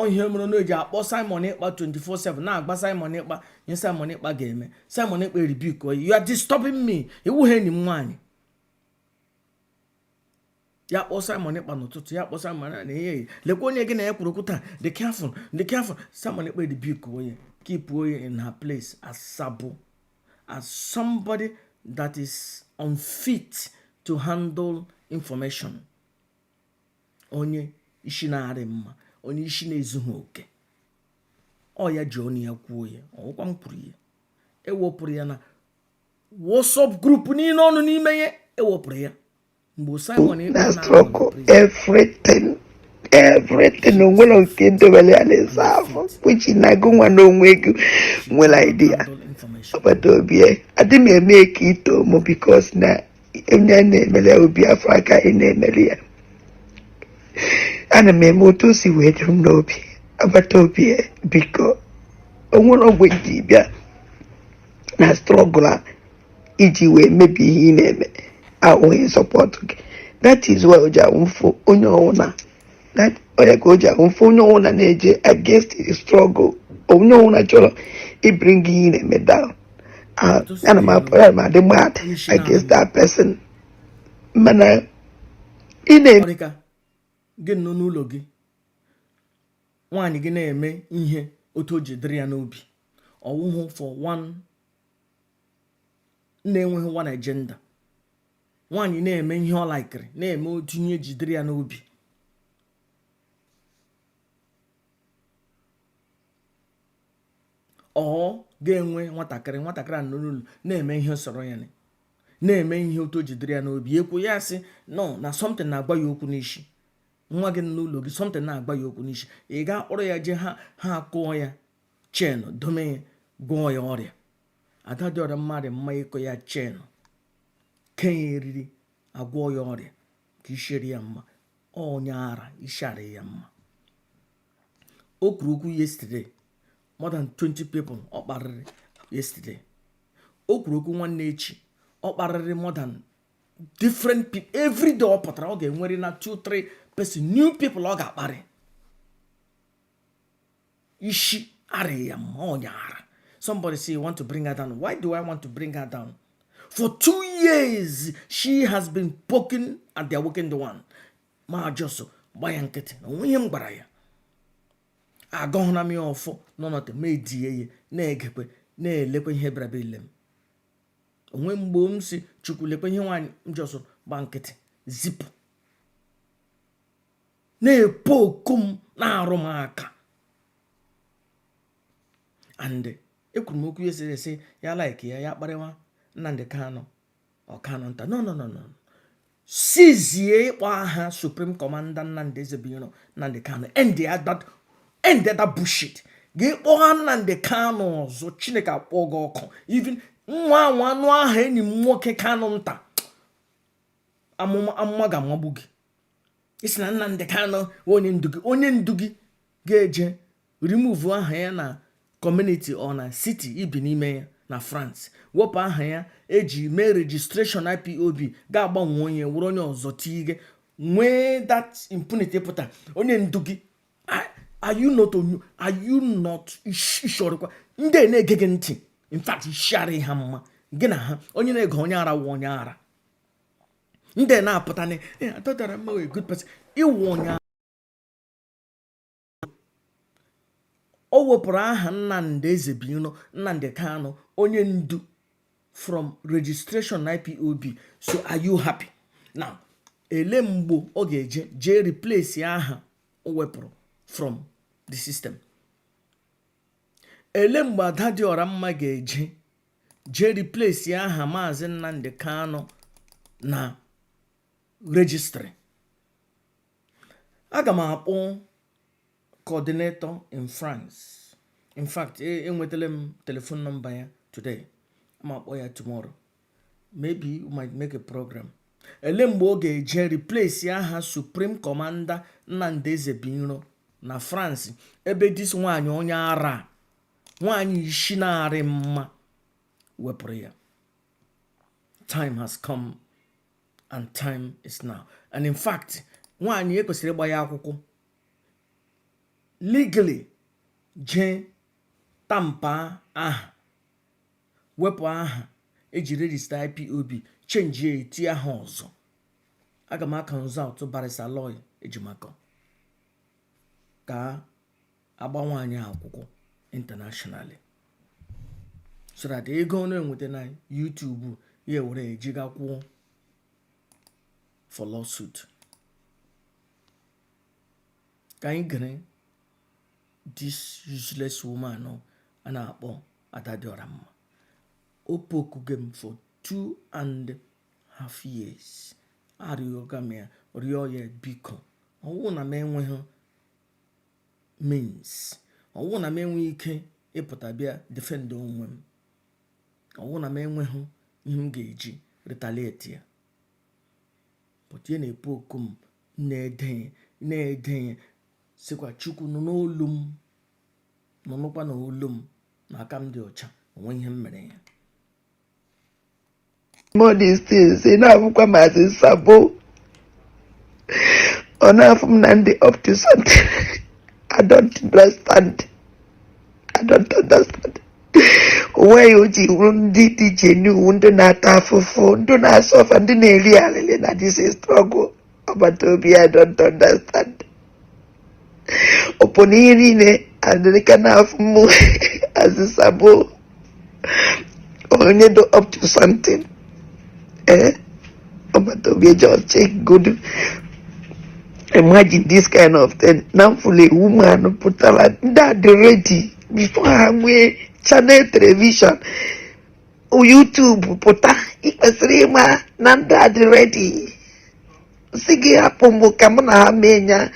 Ihe mere na eji akpọ Simon Ekpa 24/7 na-agba Simon Ekpa ihe Simon Ekpa ga-eme. Simon Ekpa rebuke you are disturbing me iwuhe enyi m nwaanyị ya kpọ Simon Ekpa n'ụtụtụ ya kpọ Simon na ihe lekwa onye gị na ya kwuru okwu taa the careful Simon Ekpa rebuke onye keep onye in her place as Sabo as somebody that is unfit to handle information onye isi na-arị mma onye isi na-ezughị oke ọ ya ji ọnụ ya kwuo ya ọkwa m kwuru ya ewepụrụ ya na WhatsApp group niile ọnụ n'ime ya ewepụrụ ya mgbe Simon Ekpa na-struggle everything onwere nke ndobele ya n'ịsa afọ which na-agụ nwa n'onwe gị nwere idea ọbata obi adị m eme ka ito mụ because na onye a na-emele obi afọ aka ị na-emele ya ana m eme otu o si wee jụrụ m n'obi agbata obi biko onwere ọgwụ ji bịa na struggle iji wee mebi ihe ị na-eme ahụghị sọpọtụ gị. That is why o ji ahụfụ onye ọwụna onye ka o ji ahụfụ onye ọwụna na-eje against the struggle onye ọwụna chọrọ ibring ihe ị na-eme down. Ana m adị mad against that person mana ị na-eme gị nọ n'ụlọ gị nwaanyị gị na-eme ihe otu o ji dịrị ya n'obi ọwụhụ for one na-enweghị one agenda nwaanyị na-eme ihe ọ laikiri na-eme otu ihe ji dịrị ya n'obi ọ ga-enwe nwatakịrị a n'ụlọ na-eme ihe sọrọ ya na-eme ihe otu o jidere ya n'obi ekwu ya sị no na something na-agba ya okwu n'isi. Nwa gị n'ụlọ gị something na-agba ya okwu n'isi, ị ga kpọrọ ya je ha akụọ ya chen dome ya gwọọ ya ọrịa. Adadioramma dị mma ịkụ ya chen kenye eriri agwọ ya ọrịa ka isheri ya mma, onye ara ishari ya mma. O kwuru okwu yesterday, more than 20 people ọ kparịrị yesterday. O kwuru okwu nwanne echi, ọ kparịrị more than different people. Every day ọ pụtara ọ ga-enwere na 2-3 person new people ọ ga-akparị. Ishi arị ya mma, onye ara. Somebody say you want to bring her down. Why do I want to bring her down? For 2 years, she has been poking at the awakened one. Ma Joso, gbaya nkịtị, onwe ihe m gbara ya. Agọhụna m ya ọfọ n'ọnọdụ ma edie ya, na-egekwe, na-elekwe ihe bịara ile m. Onwe mgbe m si Chukwu lekwe ihe nwaanyị m Joso gba nkịtị, zipụ. Na-epo oku m na-arụ m aka. And ekwuru m okwu yesere ya like ya kparịwa Nnamdi Kanu ọkano nta. No. Sizie ịkpọ aha Supreme Commander Nnamdi Ezebiro Nnamdi Kanu. End that bullshit. Gị kpọha Nnamdi Kanu ọzọ, Chineke akpọ gị ọkụ. Even nwa anụ aha enyi m nwoke Kanu nta. Amụma ga-amagbu gị. Isi na Nnamdi Kanu onye ndu gị ga-eje remove aha ya na community or na city ibi n'ime ya na France. Wepụ aha ya eji mee registration IPOB ga-agbanwe onye wụrụ onye ọzọ tige nwee that impunity pụta. Onye ndu gị are you not ishorikwa ndị na-ege gị ntị? In fact ishari ha mma gị na ha onye na-ege onye ara wụ onye ara. Ndị na-apụta na Adadioramma a good person iwu onye ara. O wepụrụ aha Nnamdi Ezebiro Nnamdi Kanu onye ndu from registration IPOB. So are you happy? Now, ele mgbo ọ ga-eje replace aha o wepụrụ from the system. Ele mgbe Adadioramma ga-eje replace aha Maazị Nnamdi Kanu na registry. Aga m akpọ coordinator in France. In fact, enwetele m telephone number ya today. I'm akpọ ya tomorrow. Maybe we might make a program. Ele mgbe ọ ga-eje replace aha Supreme Commander Nnamdi Ezebiro na France. Ebe dis nwaanyị onye ara, nwaanyị ishi na-arị mma wepụrụ ya. Time has come and time is now. And in fact, nwaanyị ekwesịrị ịgba ya akwụkwọ legally je tampa aha, wepụ aha eji register IPOB, change ya eti aha ọzọ. Aga m aka nzọ out Barrister Lawyer Ejimako ka agba nwaanyị akwụkwọ internationally, so that ego na-enweta na YouTube ya were ejigakwụ for lawsuit. Ka anyị gere this useless woman a na-akpọ Adadioramma. O pokuge m for 2.5 years. Arịọga m ya rịọ ya biko, ọwụ na m enweghị means, ọwụ na m enweghị ike ịpụta bịa defend onwe m, ọwụ na m enweghị ihe m ga-eji retaliate ya. But ya na-epo oku m na-edenye sikwa Chukwu nọ n'olu m, nọnụkwa n'olu m na aka m dị ọcha, onwe ihe m mere ya. More these things, na-abụkwa Maazị Sabo ọ na-afụ m na ndị up to something. I don't understand. Onweghị o ji wuru ndị dị genuine, ndị na-ata afụfụ, ndị na-asọfa, ndị na-eri alịlị na this is struggle agbata obi. I don't understand. Ọpụ n'ihe niile adịrịka n'afọ mmụ Maazị Sabo onye do up to something. Agbata obi just check good Imagine this kind of thing. Now, fully woman put like that ready before her channel television or YouTube put ikasrima nanda ready. Sige hapo mukamuna hamenya.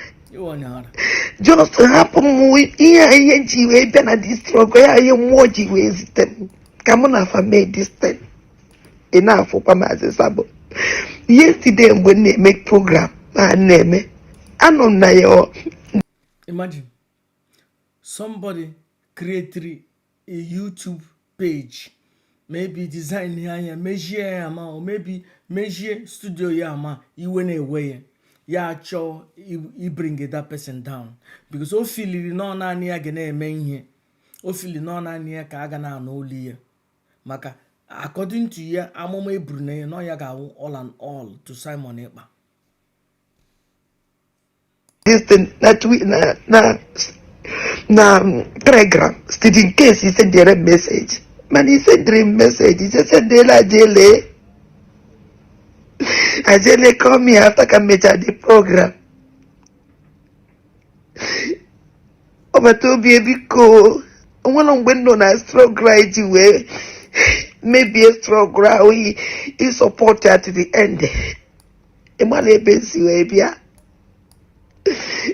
Just happen with here jiwe bena this struggle ya more jiwe system. Kamuna fa made this thing. Enough for Adadioranma Sabo. Yesterday when they make program, my name. Imagine somebody create a YouTube page, maybe design here, measure or maybe measure studio yama, you went away. Ya cho you bring that person down because o feel no na nia gene men here. O feel no na nia ka aga na no liye. Maka according to ya amoma Brunei no ya ga all and all to Simon Ekpa. This thing that we na Telegram, still in case he send a message. Man, he send a message. He just said, "Dela Jele, Ajele come here after come meet the program." Oh, but to be a bit cool. One on window na struggle right away. Maybe a struggle. He support her to the end. Emale bensi webia.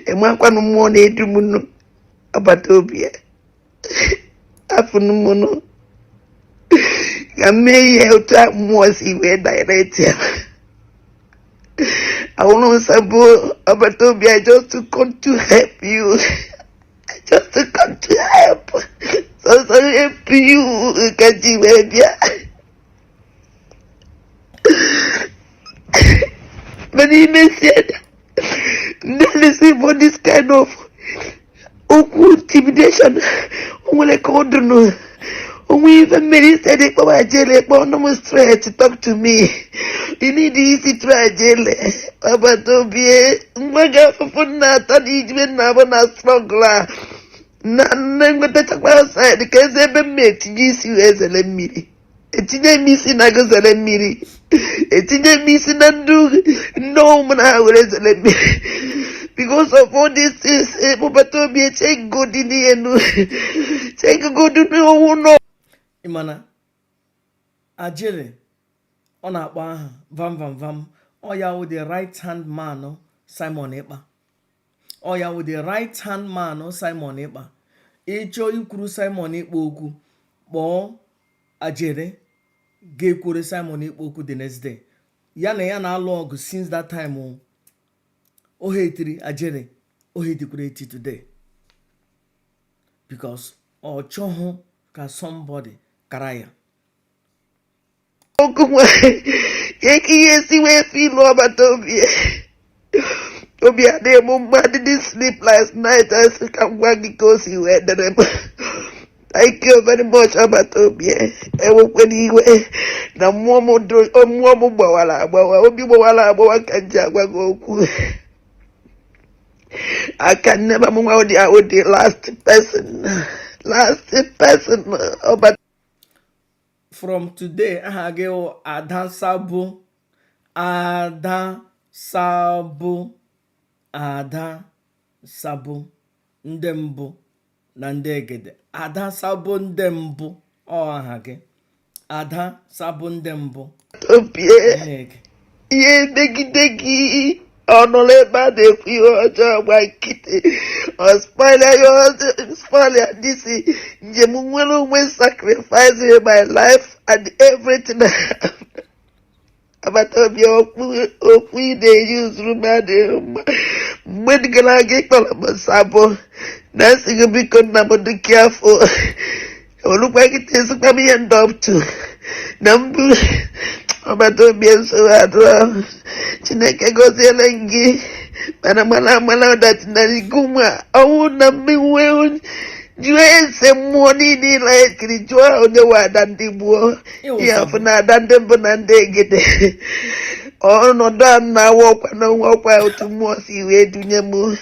Emwa no mo na edumu no abatobia afunu mo no gameye uta mo si we direct I want Sabo abatobia just to come to help you, just to come to help, so help you kajibia. But he said listen for this kind of okwu intimidation. We even made said it for jail, but no straight to talk to me. You need easy to jail. But to be mega for not even na struggle. None with the talk outside because they met you as a lemmy. It's in missing Nagos a lemmy. It's in missing and do no man I will as a lemmy. Because of all this things, but to be a check good in the end. Check good to know. Imana Ajele on a vam or ya with the right hand man Simon Ekpa. Or ya with the right hand man Simon Ekpa. Echo you kuru Simon Ekpa oku. Bo Ajele gave kuru Simon Ekpa oku the next day. Yana log since that time. Oh hatri Ajele. Oh hate create today. Because or choho ka somebody karaya. Yes, we feel about Toby. Toby, I didn't sleep last night. I said, "Come back because you were there." Thank you very much, about Toby. When he went, the Mmụọ I can never move out there with the last person. But From today, I go Adadioranma Sabo, Ndembo, Nandegede. Adadioranma Sabo Ndembo, oh hage. Adadioranma Sabo Ndembo. yeah, degi. Oh no, let bad if you job like kitty or spoiler this Jemunwelo when sacrificing my life and everything about we they use when gonna get Adadioranma Sabo. That's a big number to careful. Look like it is coming end up to number about to be so hard. Chineke gozie lengi mana that nariguma au na miwe juese mwoni ni like rijua onye wa dandibuo ya funa dandembo na ndegede ono dan na wokwa otumo si we dunye mu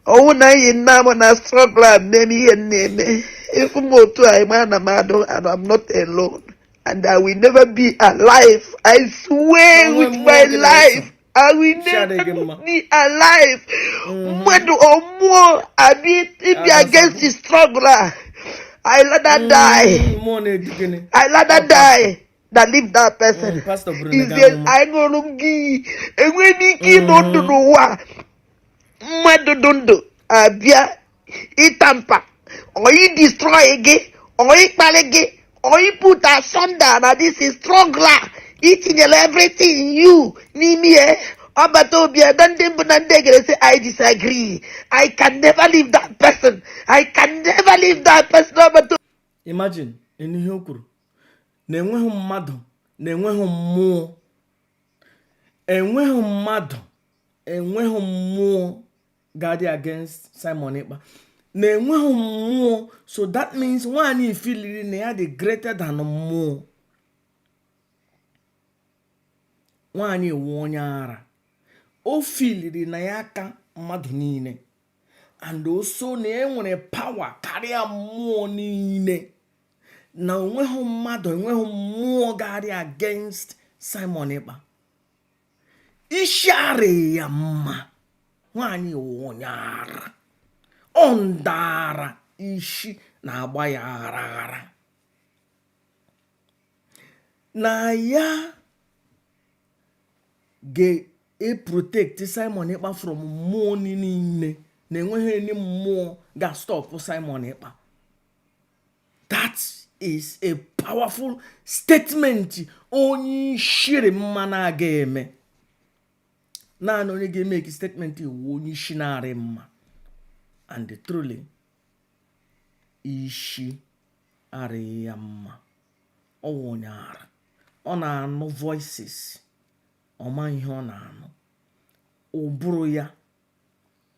owu na yin na mo na struggle memi yen neme if mo to I man amado and I'm not alone. And I will never be alive. I swear with my life. I will never be alive. When or more, I be against the struggler. I let that die. I let that die. That leave that person. He said, I gonna give. And when he don't know what, Madodondo, Abia, Itampa, or he destroy again, or he pal again, or he put asunder. Now this is struggler. Eating everything in you. Nimie. Abatobia, say, I disagree. I can never leave that person. I can never leave that person. Imagine, in ihe o kwuru na enweghị mmadụ na enweghị mmụọ, enweghị mmadụ enweghị mmụọ ga-adị against Simon Ekpa, na enweghị mmụọ. So that means nwaanyị ifiliri na ya dị greater than mmụọ. Nwaanyị ewu onye ara, o filiri na ya aka mmadụ niile, and also na enwere power karịa mmụọ niile, na onweghị mmadụ enweghị mmụọ ga-adị against Simon Ekpa. Isi arị ya mma, nwaanyị ewu onye ara, ọ ndara isi na-agba ya ara na ya ga-protect Simon Ekpa from mmụọ niile, na enweghị any mmụọ ga-stop Simon Ekpa. That is a powerful statement. Onye shiri mma na-aga eme. Naanị onye ga-eme statement iwu onye ishi na-arị mma. And truly, ishi arị ya mma. Ọ onye ara. Ọ na-anụ voices. Ọ ma ihe ọ na-anụ. Ụbụrụ ya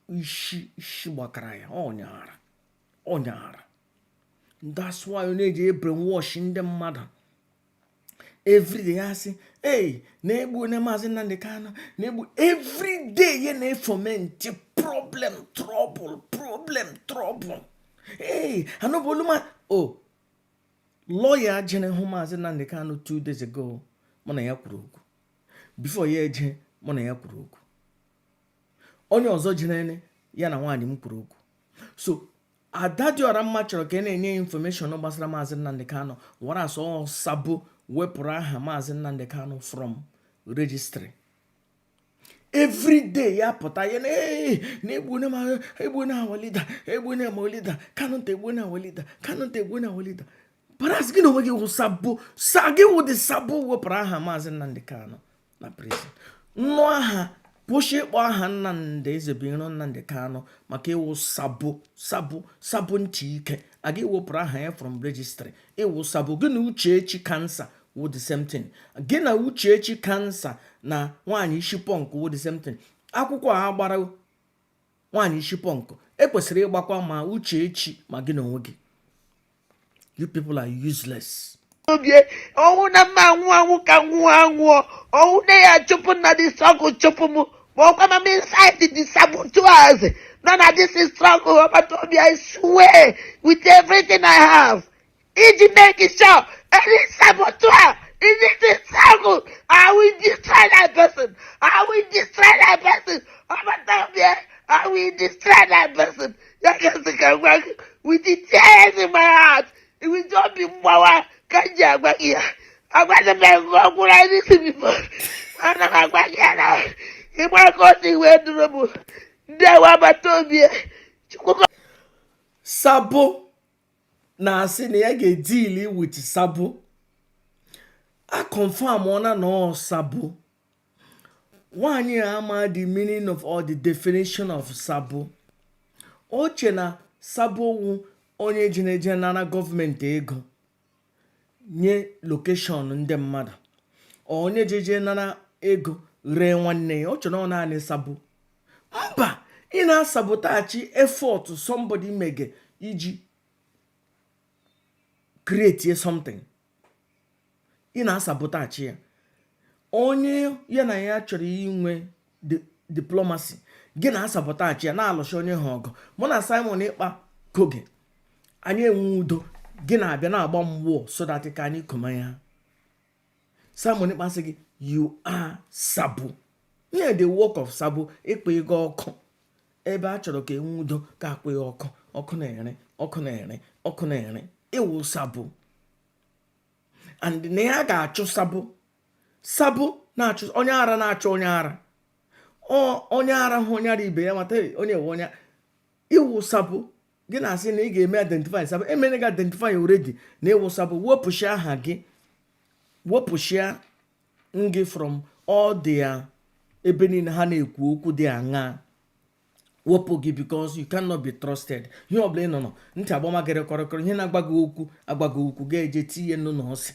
ishi gbakara ya. Onye ara. That's why you need to brainwash ndị mmadụ. Every day I say, hey, na-egbu ne Maazị Nnamdi Kanu, na-egbu. Every day you na-foment trouble. Hey, anoboluma. Oh, lawyer jene hụ Maazị Nnamdi Kanu 2 days ago. Mụ na ya kwuru okwu. Before ya eje, mụ na ya kwuru okwu. Onye ọzọ jene ya na nwaanyị m kwuru okwu. So Adadioranma chọrọ ka na-enye information gbasara Maazị Nnamdi Kanu, wara so Sabo wepụrụ aha Maazị Nnamdi Kanu from registry. Every day ya pụta ya na-egbu na walida, egbu na walida, Kanu te egbu na walida, Kanu te egbu na walida. Paras gị na onwe gị wụ Sabo, gị wụ the Sabo wepụrụ aha Maazị Nnamdi Kanu na prison. Nnụ aha Pushi ịkpọ aha Nnamdi Ezebiro Nnamdi Kanu maka ịwụ Sabo ntị ike. Aga iwepụrụ aha ya from registry. Ịwụ Sabo. Gị na Uchechi cancer wụ the same thing. Gị na Uchechi cancer na nwaanyị isi pọnk wụ the same thing. Akwụkwọ a gbara nwaanyị isi pọnk ekwesịrị ịgbakwa ma Uchechi ma gị na onwe gị. You people are useless. Oh, na mangu ka nwangu. Oh, na ya chupu na di struggle chupu mu. But come inside the saboteurs. None of this is struggle. But I swear with everything I have. If you make it sure, any saboteur is it a struggle. I will destroy that person. I will destroy that person. With the tears in my heart. It will just be more. Kanja Agbagia. Agbagia go go like this before. And Agbagia now. He might go see where to remove. There were Batobia. Sabo na asị na ya ga-deal with Sabo. I confirm ona no Sabo. Nwaanyị ama the meaning of or the definition of Sabo. Oche na Sabo wu onye jineje nana gọọmenti ego nye location ndị mmadụ. Onye jeje nana ego ree nwanne ya. Ọ chọrọ naanị Sabo. Mba, ị na-sabotage effort somebody mege iji create something. Ị na-sabotage ya. Onye ya na ya chọrọ inwe diplomacy. Gị na-sabotage ya na-alụsị onye ha ọgụ. Mụ na Simon Ekpa koge. Anyị enwe udo. Gị na-abịa na-agba mgbo so that ka anyị koma ya. Simon Ekpa sị gị, you are Sabo. Yeah, the work of Sabo, ekpe ego ọkụ. Ebe a chọrọ ka enwe udo ka akpụ ya ọkụ. Ọkụ na-ere, ọkụ na-ere, ọkụ na-ere. Ewu Sabo. And na ya ga-achụ Sabo. Sabo na-achụ onye ara na-achụ onye ara. Onye ara hụ onye ara ibe ya mata onye ewe onye iwu Sabo. Gị na-asị na ị ga-eme identify Sabo. Emene gị identify already na ewu Sabo. Wepụshia aha gị. Wepụshia ngị from all their ebe niile ha na-ekwu okwu dị aṅa. Wepụ gị because you cannot be trusted. Ihe ọbụla ị nọ ntị agbama gịrị kọrọkọrọ ihe na-agbaghị okwu ga-eje tinye nnu na ose.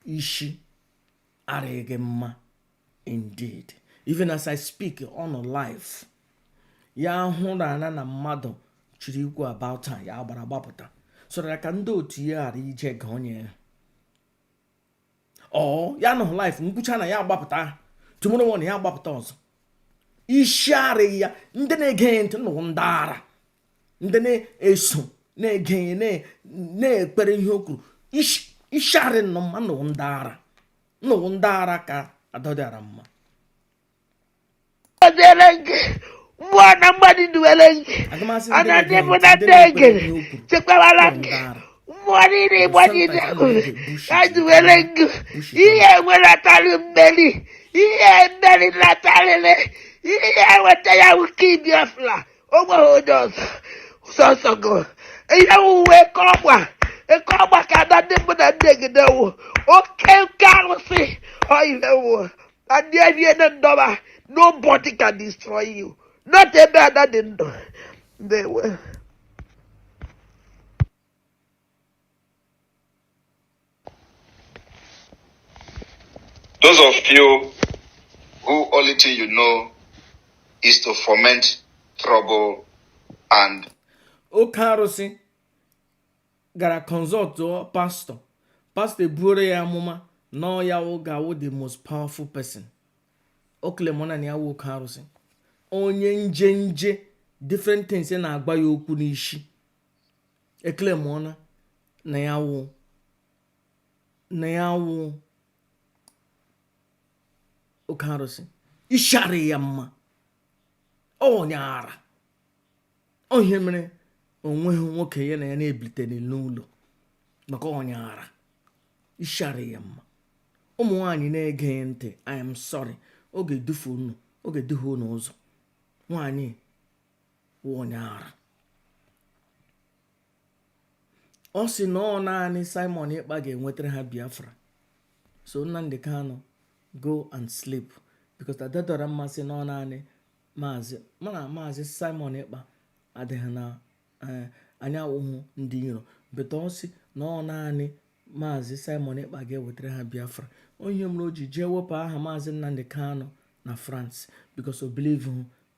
Ishi arịghị mma indeed. Even as I speak on live, ya hụrụ ana na mmadụ chiri ikwu about her ya gbara gbapụta so that ka ndị otu ya ghara ije ga onye ya nọ live nkwucha na ya agbapụta tomorrow morning ya agbapụta ọzọ. Ishi arịghị ya ndị na-ege ntị nụ ndị ara ndị na-eso na-ege na-ekpere ihe o kwuru. Ishi arị nọ mma nụ ndị ara ka Adadioranma. Mmụọ na mmadụ duwere gị ana ndị bụ na ndị egere chekwawara gị mmụọ niile ịgbanyere ha duwere gị ihe nweratarị mmeri ihe mmeri natarịrị ihe enweta ya wuke Biafra o nweghị onye ọzọ sọsọ gị ihe uwe eke ọgba ka na ndị bụ na ndị egede wụ oke arụsị oyiwe na ndị erie na ndọba. Nobody can destroy you. Not a bad they will. Those of you who only thing you know is to foment trouble and Okarosi gara consult pastor. Pastor buru ya amụma na ya ga the most powerful person. Oklemona na ya woke arụsị. Onye nje different things na-agba ya okwu n'ishi. Eklemona na ya wụ oke arụsị. Ishari ya mma. Onye ara. Onye mere onweghị nwoke ya na ya na-ebilitere n'ụlọ maka onye ara. Ishari ya mma. Ụmụ nwaanyị na-ege ntị, I am sorry. Oge dufu unu, oge duhu unu ụzọ. Nwaanyị onye ara. Ọ sị na ọ naanị Simon Ekpa ga-enwetara ha Biafra. So Nnamdi Kanu, go and sleep. Because Adadioranma sị na ọ naanị Maazị Simon Ekpa adịghị na anya awụhụ ndị iro. But ọ sị na ọ naanị Maazị Simon Ekpa ga-ewetara ha Biafra. Onye mere o ji jee wepụ aha Maazị Nnamdi Kanu na France because o believe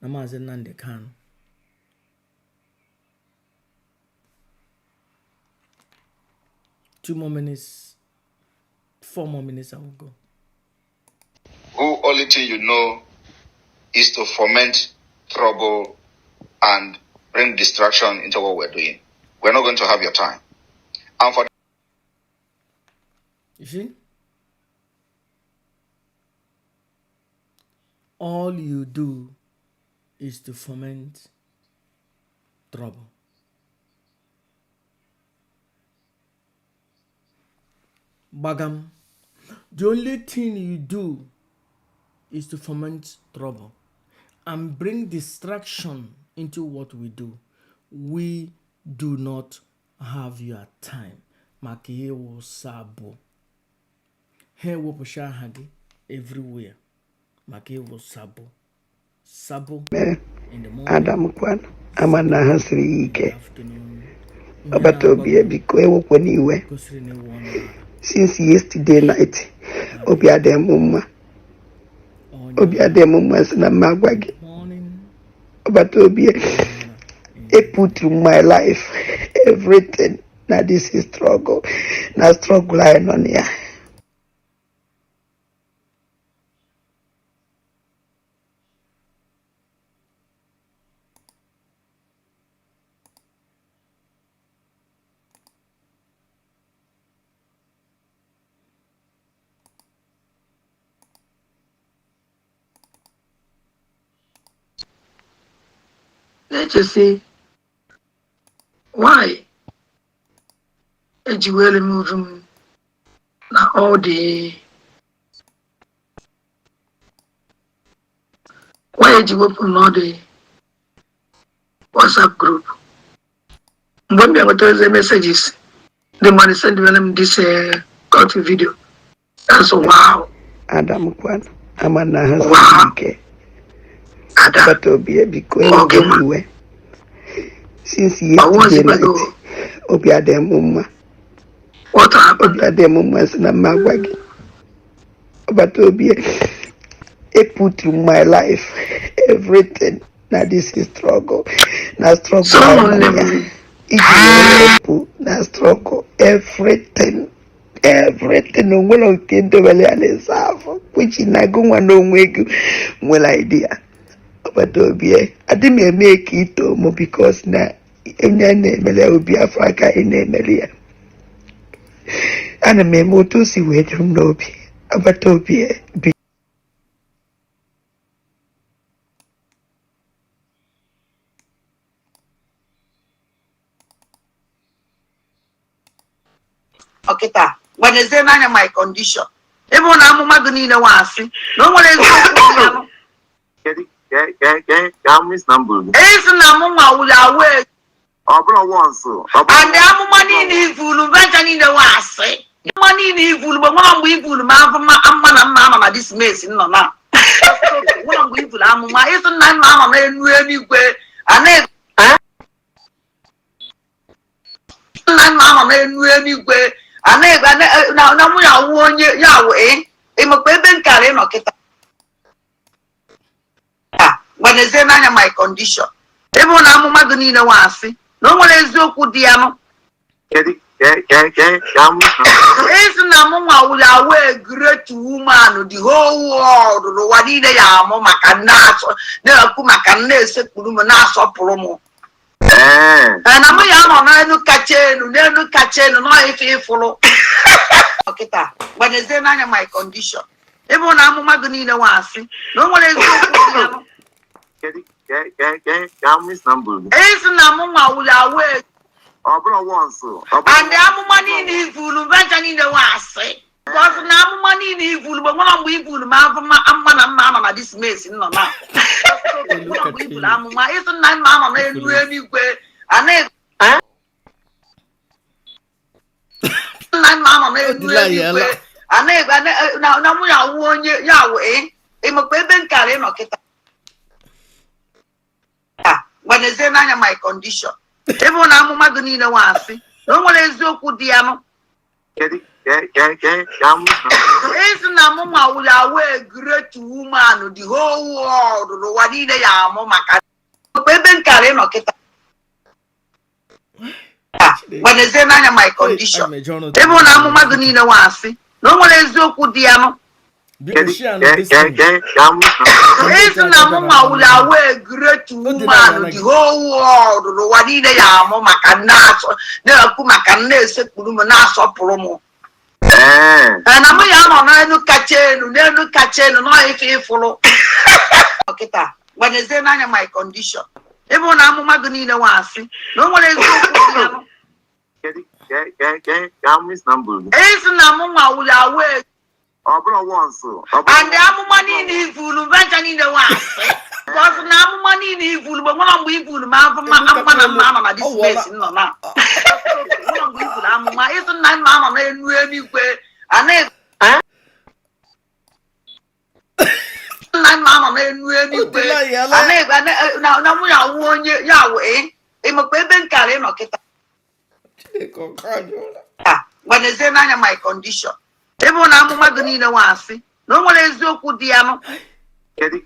na Maazị Nnamdi Kanu. Four more minutes I will go. who only thing you know is to foment trouble and bring distraction into what we're doing. We're not going to have your time. And for You see? All you do is to foment trouble. Bagam, the only thing you do is to foment trouble and bring distraction into what we do. We do not have your time. Mmụọ Sabo. Here we push everywhere. Mmụọ Sabo. Sabo in the morning. Adam Kwan amana ha siri ike. Afternoon. Ọbata obi biko ewekwa n'iwe. Since yesterday night, obi adem mma. Obi adem mma sị na na-agwa gị. Ọbata obi put through my life everything. Now this is struggle. Now struggle I on here. let's just say, why did you really move him now all the why did you open all the WhatsApp group? When we got the messages, the man sent them this cut video. That's wow. Adam Kwan, I'm an house. Wow. Okay. Ada. But to be a big Okay, man. anyway. Since was yesterday it night, go? Obia de Mumma, What happened? Obia de Mumma, and na-agwa. But to be a put through my life, everything. Now this is struggle. Now struggle. Someone never. Now struggle. Everything. Everything. No one of the Indovalian which in a go one no make well idea. But to be I didn't make it more because now in your name will be Africa in Emelia. And a memo to see where you know be. But to be Okay, when is there my condition? Even I'm going to want no one is Can miss number? It's not will away. Once. And the money in evil, venturing the was money in evil, but one evil, mamma, this mess in no now. One evil, mamma, isn't my mamma anywhere, and mamma anywhere, and now we are 1 year Yahweh. I'm a baby carrying a kitten. When is there my condition? Everyone I'm going to want no one is so good, Diamo. Can It's not will away great woman, the whole world, what did they are, Mamma can not, never come can say, Pulumana, promo. And I'm no catching, no catching, no if you follow. Okay, when is there my condition? Everyone I'm going to want no one is so good. Can miss number? It's not will away. Once. And the money in evil, venturing the was because now money in evil, but one evil, mamma, this mess in no now. Mamma, isn't my mamma anywhere, and my mamma anywhere, and now we are 1 year Yahweh. I'm a baby carrying a kitten. When is there my condition? Everyone I'm going to want no one is so good, Diamo. It's not will away great woman, the whole world, what did they are, Mamma, baby carrying a kitten. When is there my condition? Everyone I'm going to want no one is so good, Diamo. Because she understands. It's not will away great woman, the whole world, what did they are, Mamma, can not, never come say, Pulumana, promo. And I'm no catching, no catching, no if you follow. Okay, when is there my condition? Everyone I'm going to want no one is so Can miss number? It's not will away. Once. And the money in evil, venturing the was because now money in evil, but one evil, mamma, this mess in no now. One evil, mamma, isn't my mamma anywhere, and my mamma anywhere, and now we are 1 year Yahweh. I'm a baby carrying a kitten. When is there my condition? Everyone I'm going to want no one is so good, Diamo. It's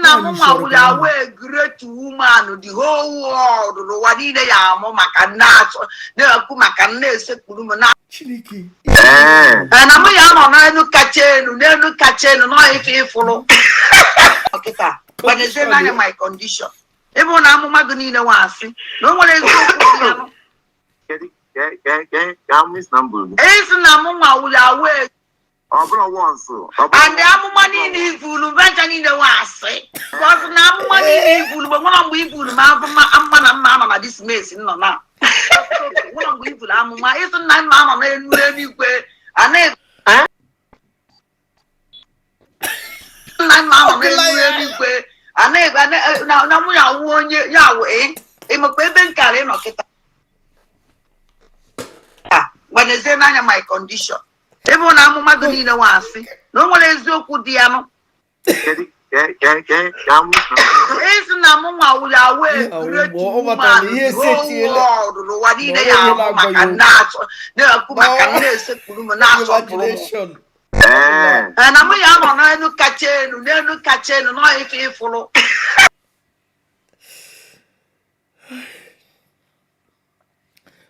not will away great woman, the whole world, what did they are, Mamma can not, never come say, Pulumana. And I'm no catching, no catching, no if you follow. Okay, when is there my condition? Everyone I'm going to want no one is so good. Can miss number? It's not will away. Once. And the money in evil, venturing the was because now money ibulu nwere mgbe ibulu ma amma na mma ama this mess nọ na nwere mgbe ibulu amụma ịsụ nna nna anọ n'elu eluigwe ana nna nna anọ n'elu eluigwe ana na mụ ya wụ onye ya wụ ịmakwa ebe nkara ịnọ kịta gbanezie n'anya my condition ebe ọ na-amụma gị niile nwa asị na o nwere eziokwu dị ya nụ ezi na mụ nwa wụya wee ọdụrụ ụwa niile ya ahụ maka na-ekwu maka na-esekpuru m na-asọpụrụ m na mụ ya nọ n'elu kacha elu nọ ife ịfụrụ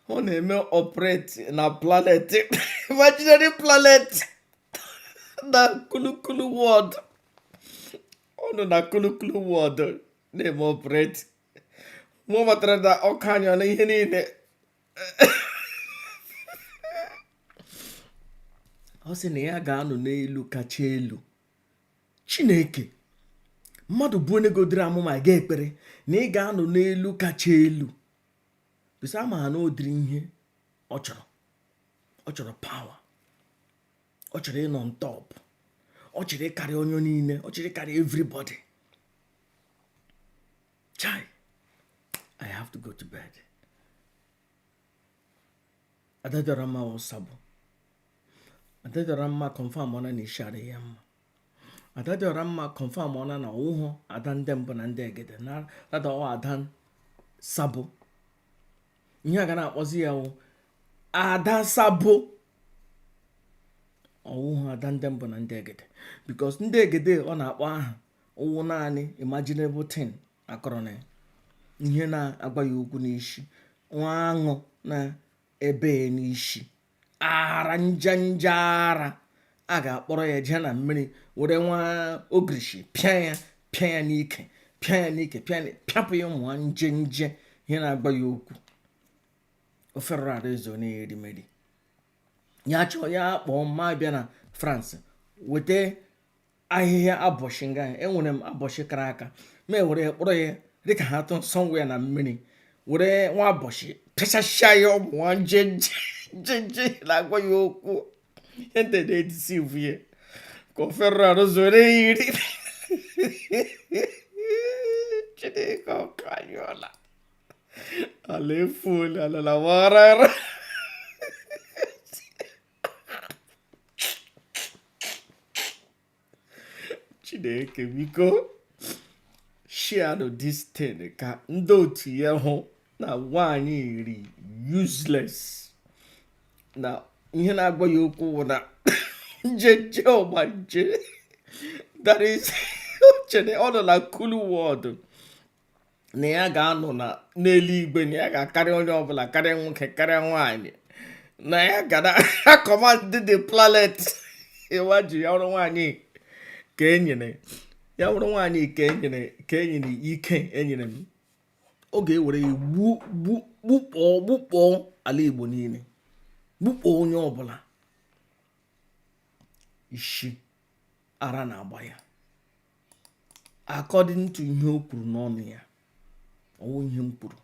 ọ na-eme operate na planet imaginary planet na kulukulu world ọ nọ na kulukulu world na-eme operate mụ matara na ọka anya na ihe niile ọ sị na ya ga-anọ n'elu kacha elu Chineke mmadụ bụ onye godere amụma ga ekpere na ị ga-anọ n'elu kacha elu bisa ama na odiri ihe ọ chọrọ power ọ chọrọ ịnọ on top ọ chọrọ ịkarị onye niile ọ chọrọ ịkarị everybody. Chai, I have to go to bed. Adadioranma Sabo. Adadioranma confirm ona ni share yam. Adadioranma confirm ona na uho adan dembo na ndegede na rada o adan Sabo. Ihe aga na-akpọzi ya wụ Ada Sabo ọwụhụ ada ndị mbụ na ndị egede because ndị egede ọ na-akpọ aha ụwụ naanị imaginable thing akọrọ na ihe na-agba ya okwu n'isi nwa aṅụ na ebe n'isi ara njanja ara a ga-akpọrọ ya jee na mmiri were nwa ogrishi pịa ya n'ike pịapụ ya ụmụ nje ihe na-agba ya okwu ofere arezo na-erimeri ya chọọ ya kpọọ mma bịa na France weta ahịhịa abọchị nga enwere m abọchị kara aka ma were kpọrọ ya dịka ha tụ somewhere na mmiri were nwa abọchị pịachasịa ya ụmụ nje na-agwa ya okwu ihe ndị na-edisivu ya ka ofere arezo na-eri Chineke ọkanyụọla Aleful, la warara. Chineke biko share this thing ka ndị otu ya hụ na nwaanyị iri useless na ihe na-agba ya okwu na nje ọgbanje that is chere ọ nọ na kulu wọdụ na ya ga-anọ n'eluigwe na ya ga-akarị onye ọbụla karịa nwoke karịa nwaanyị na ya ga na command the planet ịwaji ya ọrụ nwaanyị ka enyere ya wụrụ nwaanyị ka enyere ike enyere m oge ewere ya gbukpọọ ala Igbo niile gbukpọọ onye ọbụla isi ara na-agba ya according to ihe o kwuru n'ọnụ ya ọwụ ihe m kwuru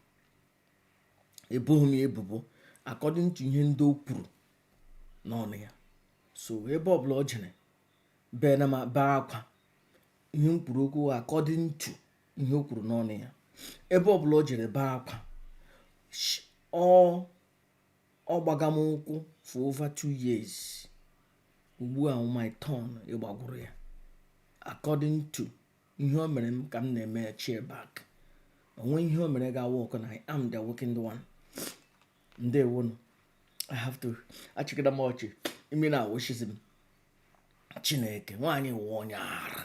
eboghị m ebubo according to ihe ndị o kwuru n'ọnụ ya so ebe ọbụla o jere bee na ma bee akwa ihe m kwuru okwu according to ihe o kwuru n'ọnụ ya ebe ọbụla o jere bee akwa ọ gbaga m ụkwụ for over 2 years ugbu a my turn ịgbagwuru ya according to ihe o mere m ka m na-eme ya cheer back onwe ihe o mere ga-awụ ọkụ na I am the working one ndewonu I have to achịkịda m ọchị ime na awụchizi m Chineke nwaanyị wụ onye ara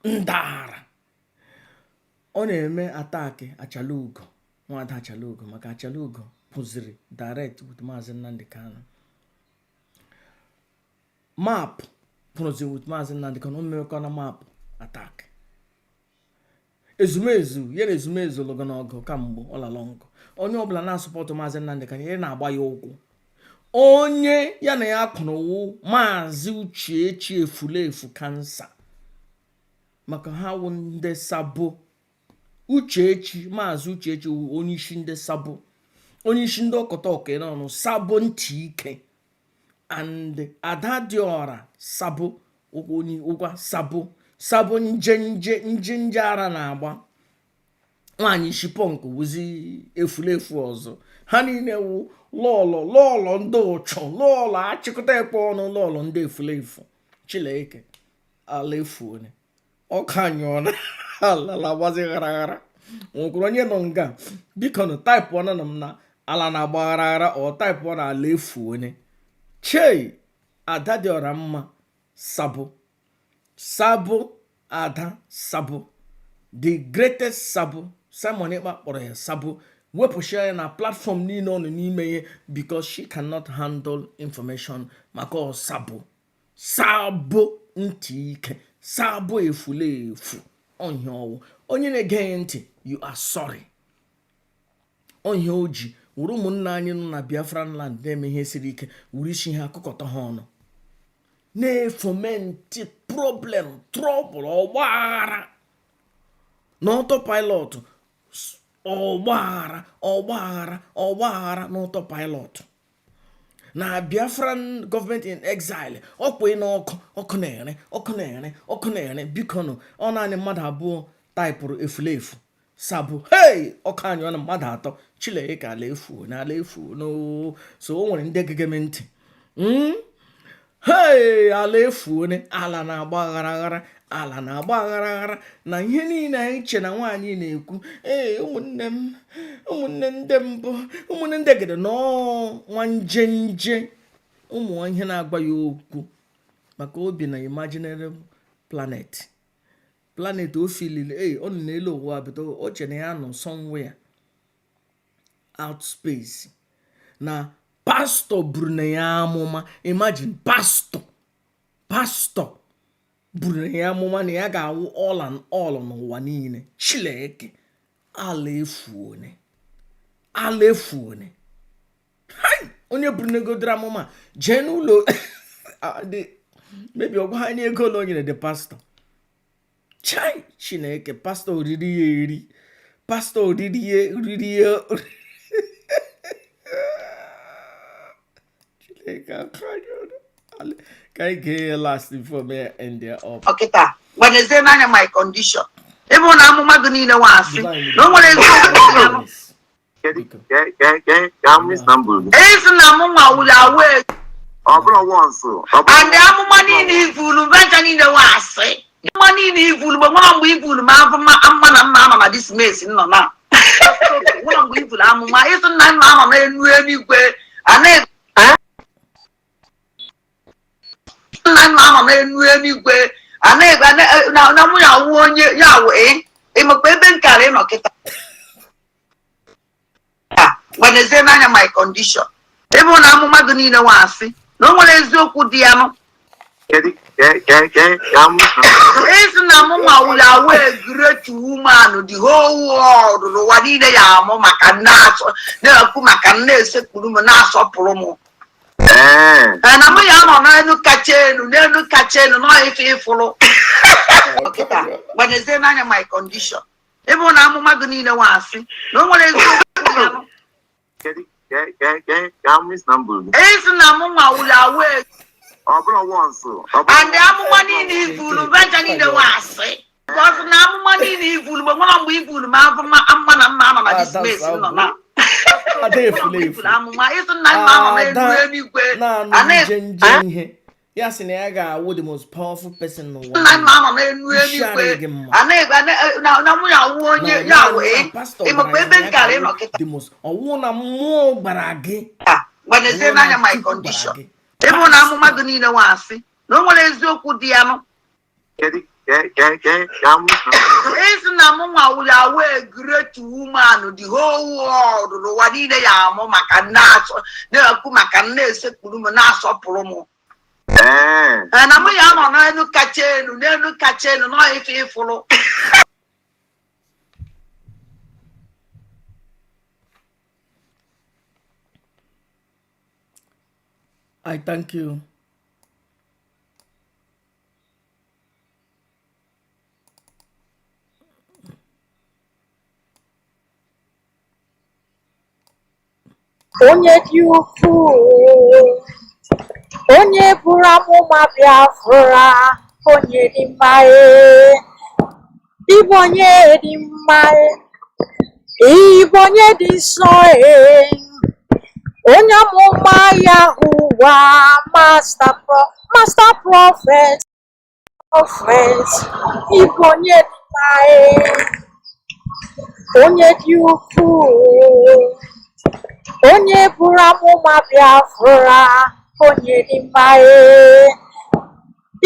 ndara ọ na-eme ataki Achala Ugo nwada Achala Ugo maka Achala Ugo pụziri direct with Maazị Nnamdi Kanu map pụrụzi with Maazị Nnamdi Kanu o mmekọ na map attack ezumezu ya na ezumezu lụgo n'ọgụ kamgbe ọlalọngụ onye ọbụla na-asọpọtụ Maazị Nnamdi Kanu ya na-agba ya ụkwụ onye ya na ya kpọrọwụ Maazị Uchechi Efulefu kansa maka ha wụ ndị Sabo Uchechi, Maazị Uchechi wụ onye isi ndị Sabo, onye isi ndị ọkọtọka n'ọnụ Sabo ntị ike, and Adadiora Sabo onye ụgwa Sabo nje ara na-agba, nwaanyị isi pọnk wụzi efulefu ọzọ. Ha niile wụ lọlọ ndị ụchọ, lọlọ achịkọta ekpe ọnụ, lọlọ ndị efulefu. Chileke ala efuone ọka anyụọna ala na-agbazi gharaghara. Nwekwara onye nọ nga biko nụ taịpụ ọna na m na ala na-agba gharaghara ọ taịpụ ọ na ala efuone. Chei Adadioranma Sabo, Ada Sabo, the greatest Sabo. Simon Ekpa kpọrọ ya Sabo, wepụchia ya na platform niile ọ nọ n'ime ya because she cannot handle information maka ọ Sabo ntị ike, Sabo efulefu. Onye ọwụ onye na-ege ntị, you are sorry. Onye oji wuru ụmụnna anyị nọ na Biafran land na-eme ihe siri ike, wuru isi ha akụkọta ha ọnụ, na-efomenti problem, trouble, ọgbaghara na autopilot, ọgbaghara na autopilot na Biafran government in exile. Ọkpụ na ọkụ na-ere biko nụ ọ naanị mmadụ abụọ taịpụrụ efulefu Sabo. Hey, ọka anyụ na mmadụ atọ. Chileke ala efu no. So o nwere ndị gegeme ntị. Hey, ala efuone, ala na-agba aghara aghara na ihe niile anyị che na nwaanyị na-ekwu. Ụmụnne ndị mbụ, ụmụnne ndị gede nọ nwa nje ụmụ ihe na-agba ya okwu maka obi na imaginary planet o filili ọ nọ n'elu ụwa bido o che na ya nọ somewhere out space. Na pastọ buru na ya amụma. Imagine pastọ buru na ya amụma na ya ga-awụ all and all n'ụwa niile. Chileke ala efuone. Onye buru negodoro amụma jee n'ụlọ mebi ọgwa ha nye ego ụlọ nyere the pastor. Chai Chineke, pastor oriri ya Can I get last before me end there up? Okay, when is there my condition? Even I'm a good in a wassy. No one is Can miss number? Isn't Namuma with our way? Ọbụla once. And the money in full venture in the wassy. Money in full, but one we full, mamma, this mess in no now. One we full, Amuma isn't nine mamma anywhere. And mama anywhere. And now we are 1 year Yahweh. In a baby carry no kita. When is there my condition? Everyone I'm Maganina Wasi. No one is so good, Diamo. Can Isn't Namuma will away great woman, the whole world, what did they are, Mama Canaso, never Kumaka, set Pulumanaso promo. And I'm no catching, no if you follow. When is there my condition? Everyone I'm Maganina Wasi. No one is so Can miss number? Isn't Namuma will away. Ọbụla once. And the money in full venture in the wassy. Because now money in full, but one we full, mamma, this mess. No, Yes, and I got the most powerful person in the world. Now we are 1 year Yahweh. The most, I want a more baragi. When is there my condition? Everyone I'm Maganina Wasi. No one is so good, Diamo. Can Isn't Namuma will away great woman, the whole world, what did they are, Mama Canaso, never Kumaka, set Pulumanaso promo. And I'm no catching, no catching, no if you follow. I thank you. onye dị ukwuu, onye buru amụma Biafra, onye dị mma, ịbụ onye dị mma, ịbụ onye dị nsọ, onye amụma Yahuwa, master prophet, ịbụ onye dị mma, onye dị ukwuu, onye buru amụma Biafra, onye dị mma,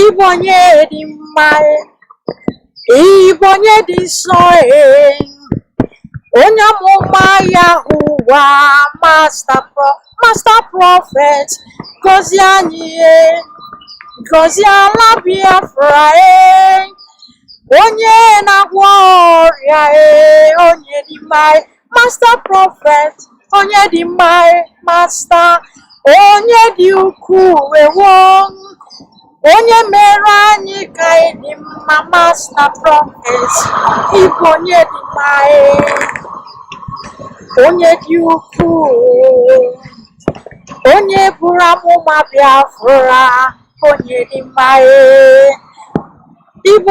ịbụ onye dị mma, ịbụ onye dị nsọ, onye amụma Yahuwa, master prophet, gọzie anyị, gọzie ala Biafra, onye na-agwọ ọrịa, onye dị mma, master prophet, onye dị mma, master, onye dị ukwuu, onye mere anyị ka anyị dị mma, master prophet, ịbụ onye dị mma, onye dị ukwuu, onye buru amụma Biafra, onye dị mma, ịbụ